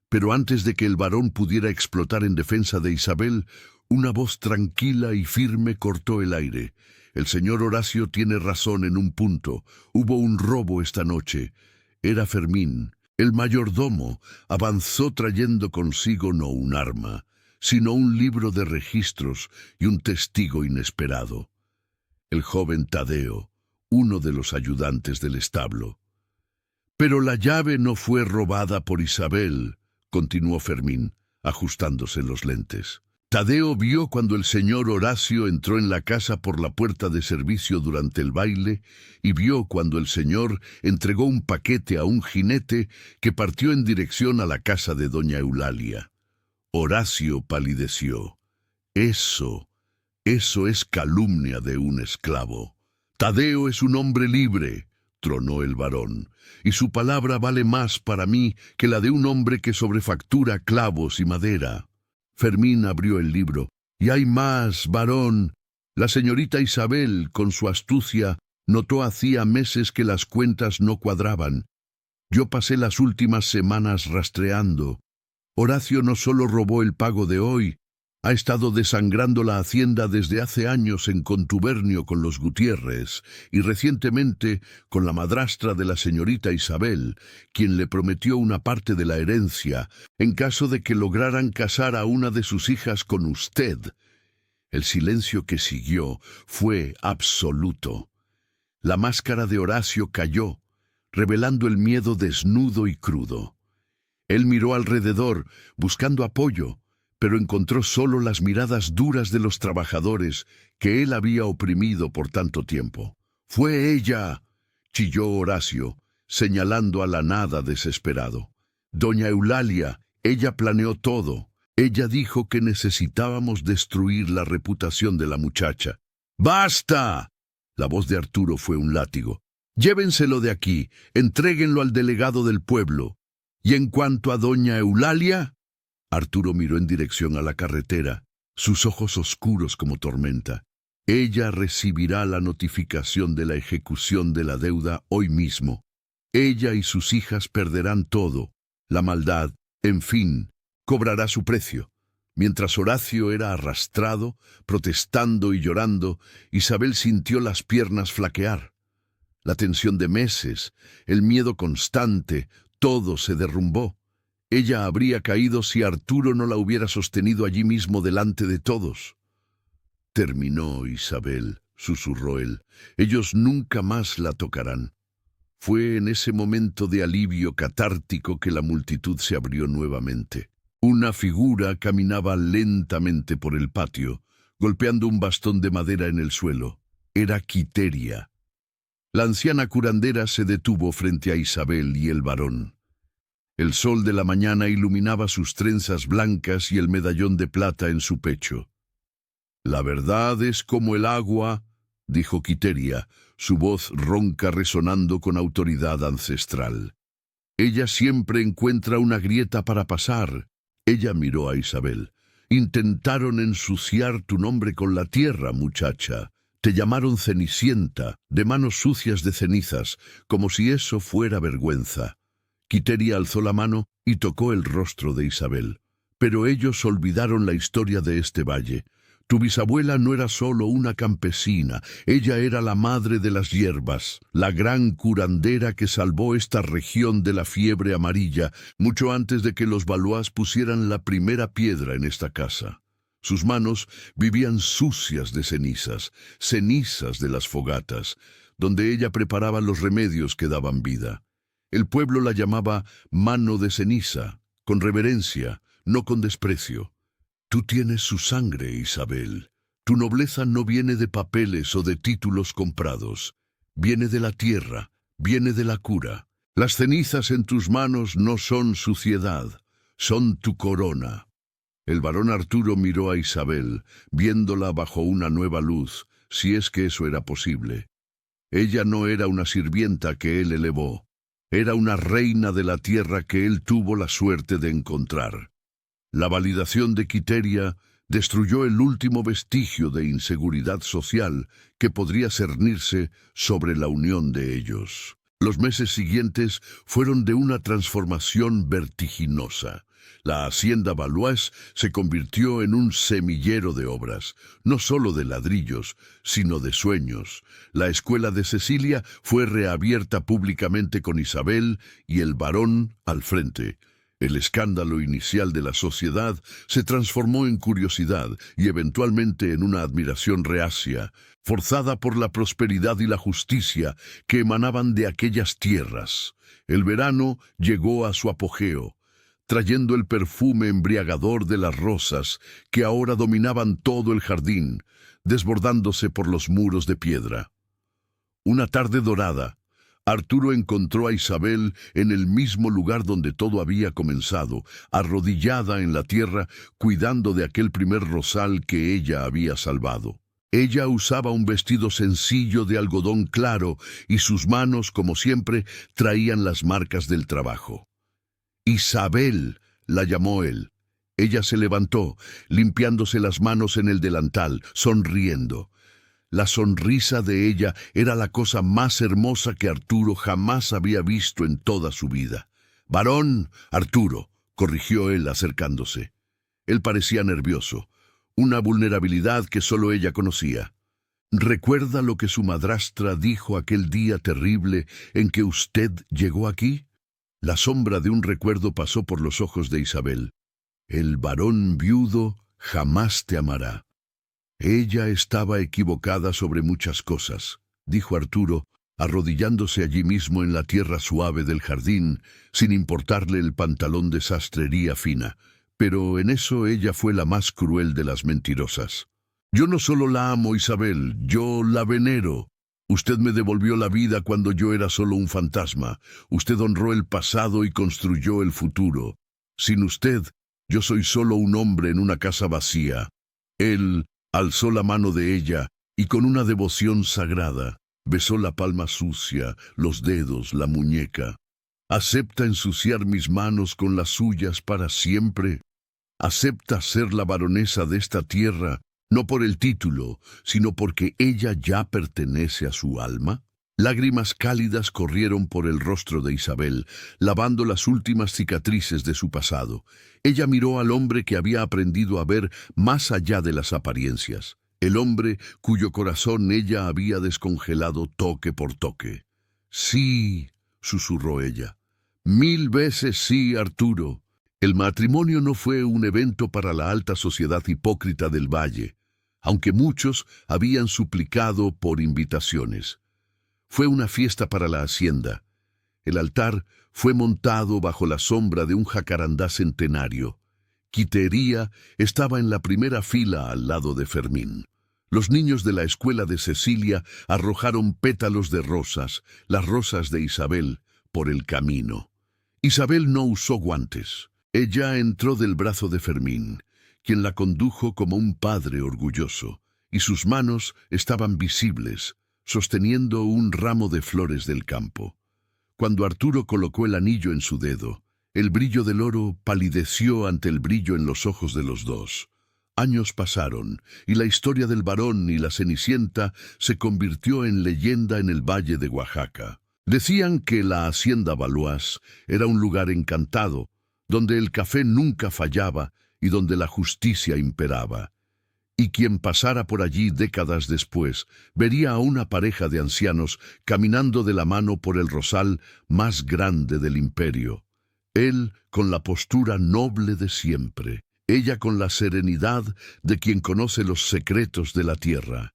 Pero antes de que el varón pudiera explotar en defensa de Isabel, una voz tranquila y firme cortó el aire. «El señor Horacio tiene razón en un punto. Hubo un robo esta noche. Era Fermín». El mayordomo avanzó trayendo consigo no un arma, sino un libro de registros y un testigo inesperado. El joven Tadeo, uno de los ayudantes del establo. «Pero la llave no fue robada por Isabel», continuó Fermín, ajustándose los lentes. «Tadeo vio cuando el señor Horacio entró en la casa por la puerta de servicio durante el baile y vio cuando el señor entregó un paquete a un jinete que partió en dirección a la casa de doña Eulalia». Horacio palideció. Eso es calumnia de un esclavo. «Tadeo es un hombre libre», tronó el varón, «y su palabra vale más para mí que la de un hombre que sobrefactura clavos y madera». Fermín abrió el libro. «Y hay más, varón. La señorita Isabel, con su astucia, notó hacía meses que las cuentas no cuadraban. Yo pasé las últimas semanas rastreando. Horacio no solo robó el pago de hoy, ha estado desangrando la hacienda desde hace años en contubernio con los Gutiérrez y recientemente con la madrastra de la señorita Isabel, quien le prometió una parte de la herencia en caso de que lograran casar a una de sus hijas con usted». El silencio que siguió fue absoluto. La máscara de Horacio cayó, revelando el miedo desnudo y crudo. Él miró alrededor, buscando apoyo, pero encontró solo las miradas duras de los trabajadores que él había oprimido por tanto tiempo. «¡Fue ella!», chilló Horacio, señalando a la nada desesperado. «Doña Eulalia, ella planeó todo. Ella dijo que necesitábamos destruir la reputación de la muchacha». «¡Basta!», la voz de Arturo fue un látigo. «Llévenselo de aquí, entréguenlo al delegado del pueblo. Y en cuanto a doña Eulalia…». Arturo miró en dirección a la carretera, sus ojos oscuros como tormenta. «Ella recibirá la notificación de la ejecución de la deuda hoy mismo. Ella y sus hijas perderán todo. La maldad, en fin, cobrará su precio». Mientras Horacio era arrastrado, protestando y llorando, Isabel sintió las piernas flaquear. La tensión de meses, el miedo constante, todo se derrumbó. Ella habría caído si Arturo no la hubiera sostenido allí mismo delante de todos. «Terminó, Isabel», susurró él. «Ellos nunca más la tocarán». Fue en ese momento de alivio catártico que la multitud se abrió nuevamente. Una figura caminaba lentamente por el patio, golpeando un bastón de madera en el suelo. Era Quiteria. La anciana curandera se detuvo frente a Isabel y el varón. El sol de la mañana iluminaba sus trenzas blancas y el medallón de plata en su pecho. «La verdad es como el agua», dijo Quiteria, su voz ronca resonando con autoridad ancestral. «Ella siempre encuentra una grieta para pasar». Ella miró a Isabel. «Intentaron ensuciar tu nombre con la tierra, muchacha. Te llamaron Cenicienta, de manos sucias de cenizas, como si eso fuera vergüenza». Quiteria alzó la mano y tocó el rostro de Isabel. «Pero ellos olvidaron la historia de este valle. Tu bisabuela no era solo una campesina, ella era la madre de las hierbas, la gran curandera que salvó esta región de la fiebre amarilla, mucho antes de que los Valois pusieran la primera piedra en esta casa. Sus manos vivían sucias de cenizas, cenizas de las fogatas, donde ella preparaba los remedios que daban vida. El pueblo la llamaba mano de ceniza, con reverencia, no con desprecio. Tú tienes su sangre, Isabel. Tu nobleza no viene de papeles o de títulos comprados. Viene de la tierra, viene de la cura. Las cenizas en tus manos no son suciedad, son tu corona». El varón Arturo miró a Isabel, viéndola bajo una nueva luz, si es que eso era posible. Ella no era una sirvienta que él elevó. Era una reina de la tierra que él tuvo la suerte de encontrar. La validación de Quiteria destruyó el último vestigio de inseguridad social que podría cernirse sobre la unión de ellos. Los meses siguientes fueron de una transformación vertiginosa. La hacienda Valois se convirtió en un semillero de obras, no solo de ladrillos, sino de sueños. La escuela de Cecilia fue reabierta públicamente con Isabel y el varón al frente. El escándalo inicial de la sociedad se transformó en curiosidad y eventualmente en una admiración reacia, forzada por la prosperidad y la justicia que emanaban de aquellas tierras. El verano llegó a su apogeo, trayendo el perfume embriagador de las rosas que ahora dominaban todo el jardín, desbordándose por los muros de piedra. Una tarde dorada, Arturo encontró a Isabel en el mismo lugar donde todo había comenzado, arrodillada en la tierra, cuidando de aquel primer rosal que ella había salvado. Ella usaba un vestido sencillo de algodón claro y sus manos, como siempre, traían las marcas del trabajo. «Isabel», la llamó él. Ella se levantó, limpiándose las manos en el delantal, sonriendo. La sonrisa de ella era la cosa más hermosa que Arturo jamás había visto en toda su vida. «Varón Arturo», corrigió él acercándose. Él parecía nervioso, una vulnerabilidad que solo ella conocía. «¿Recuerda lo que su madrastra dijo aquel día terrible en que usted llegó aquí?» La sombra de un recuerdo pasó por los ojos de Isabel. «El varón viudo jamás te amará». «Ella estaba equivocada sobre muchas cosas», dijo Arturo, arrodillándose allí mismo en la tierra suave del jardín, sin importarle el pantalón de sastrería fina. Pero en eso ella fue la más cruel de las mentirosas. «Yo no solo la amo, Isabel, yo la venero. Usted me devolvió la vida cuando yo era solo un fantasma. Usted honró el pasado y construyó el futuro. Sin usted, yo soy solo un hombre en una casa vacía». Él alzó la mano de ella y con una devoción sagrada besó la palma sucia, los dedos, la muñeca. «¿Acepta ensuciar mis manos con las suyas para siempre? ¿Acepta ser la baronesa de esta tierra, no por el título, sino porque ella ya pertenece a su alma?» Lágrimas cálidas corrieron por el rostro de Isabel, lavando las últimas cicatrices de su pasado. Ella miró al hombre que había aprendido a ver más allá de las apariencias, el hombre cuyo corazón ella había descongelado toque por toque. «Sí», susurró ella, «1000 veces sí, Arturo». El matrimonio no fue un evento para la alta sociedad hipócrita del valle, aunque muchos habían suplicado por invitaciones. Fue una fiesta para la hacienda, El altar fue montado bajo la sombra de un jacarandá centenario. Quitería estaba en la primera fila al lado de Fermín. Los niños de la escuela de Cecilia arrojaron pétalos de rosas, las rosas de Isabel, por el camino. Isabel no usó guantes. Ella entró del brazo de Fermín, quien la condujo como un padre orgulloso, y sus manos estaban visibles, sosteniendo un ramo de flores del campo. Cuando Arturo colocó el anillo en su dedo, el brillo del oro palideció ante el brillo en los ojos de los dos. Años pasaron, y la historia del varón y la Cenicienta se convirtió en leyenda en el valle de Oaxaca. Decían que la hacienda Valois era un lugar encantado, donde el café nunca fallaba y donde la justicia imperaba. Y quien pasara por allí décadas después vería a una pareja de ancianos caminando de la mano por el rosal más grande del imperio. Él con la postura noble de siempre, ella con la serenidad de quien conoce los secretos de la tierra.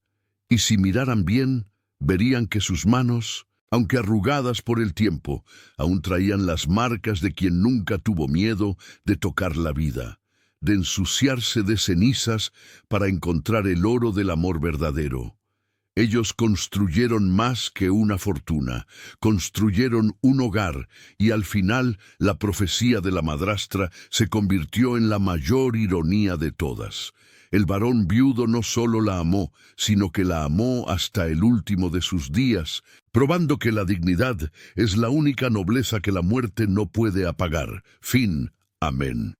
Y si miraran bien, verían que sus manos, aunque arrugadas por el tiempo, aún traían las marcas de quien nunca tuvo miedo de tocar la vida, de ensuciarse de cenizas para encontrar el oro del amor verdadero. Ellos construyeron más que una fortuna, construyeron un hogar, y al final la profecía de la madrastra se convirtió en la mayor ironía de todas. El varón viudo no solo la amó, sino que la amó hasta el último de sus días, probando que la dignidad es la única nobleza que la muerte no puede apagar. Fin. Amén.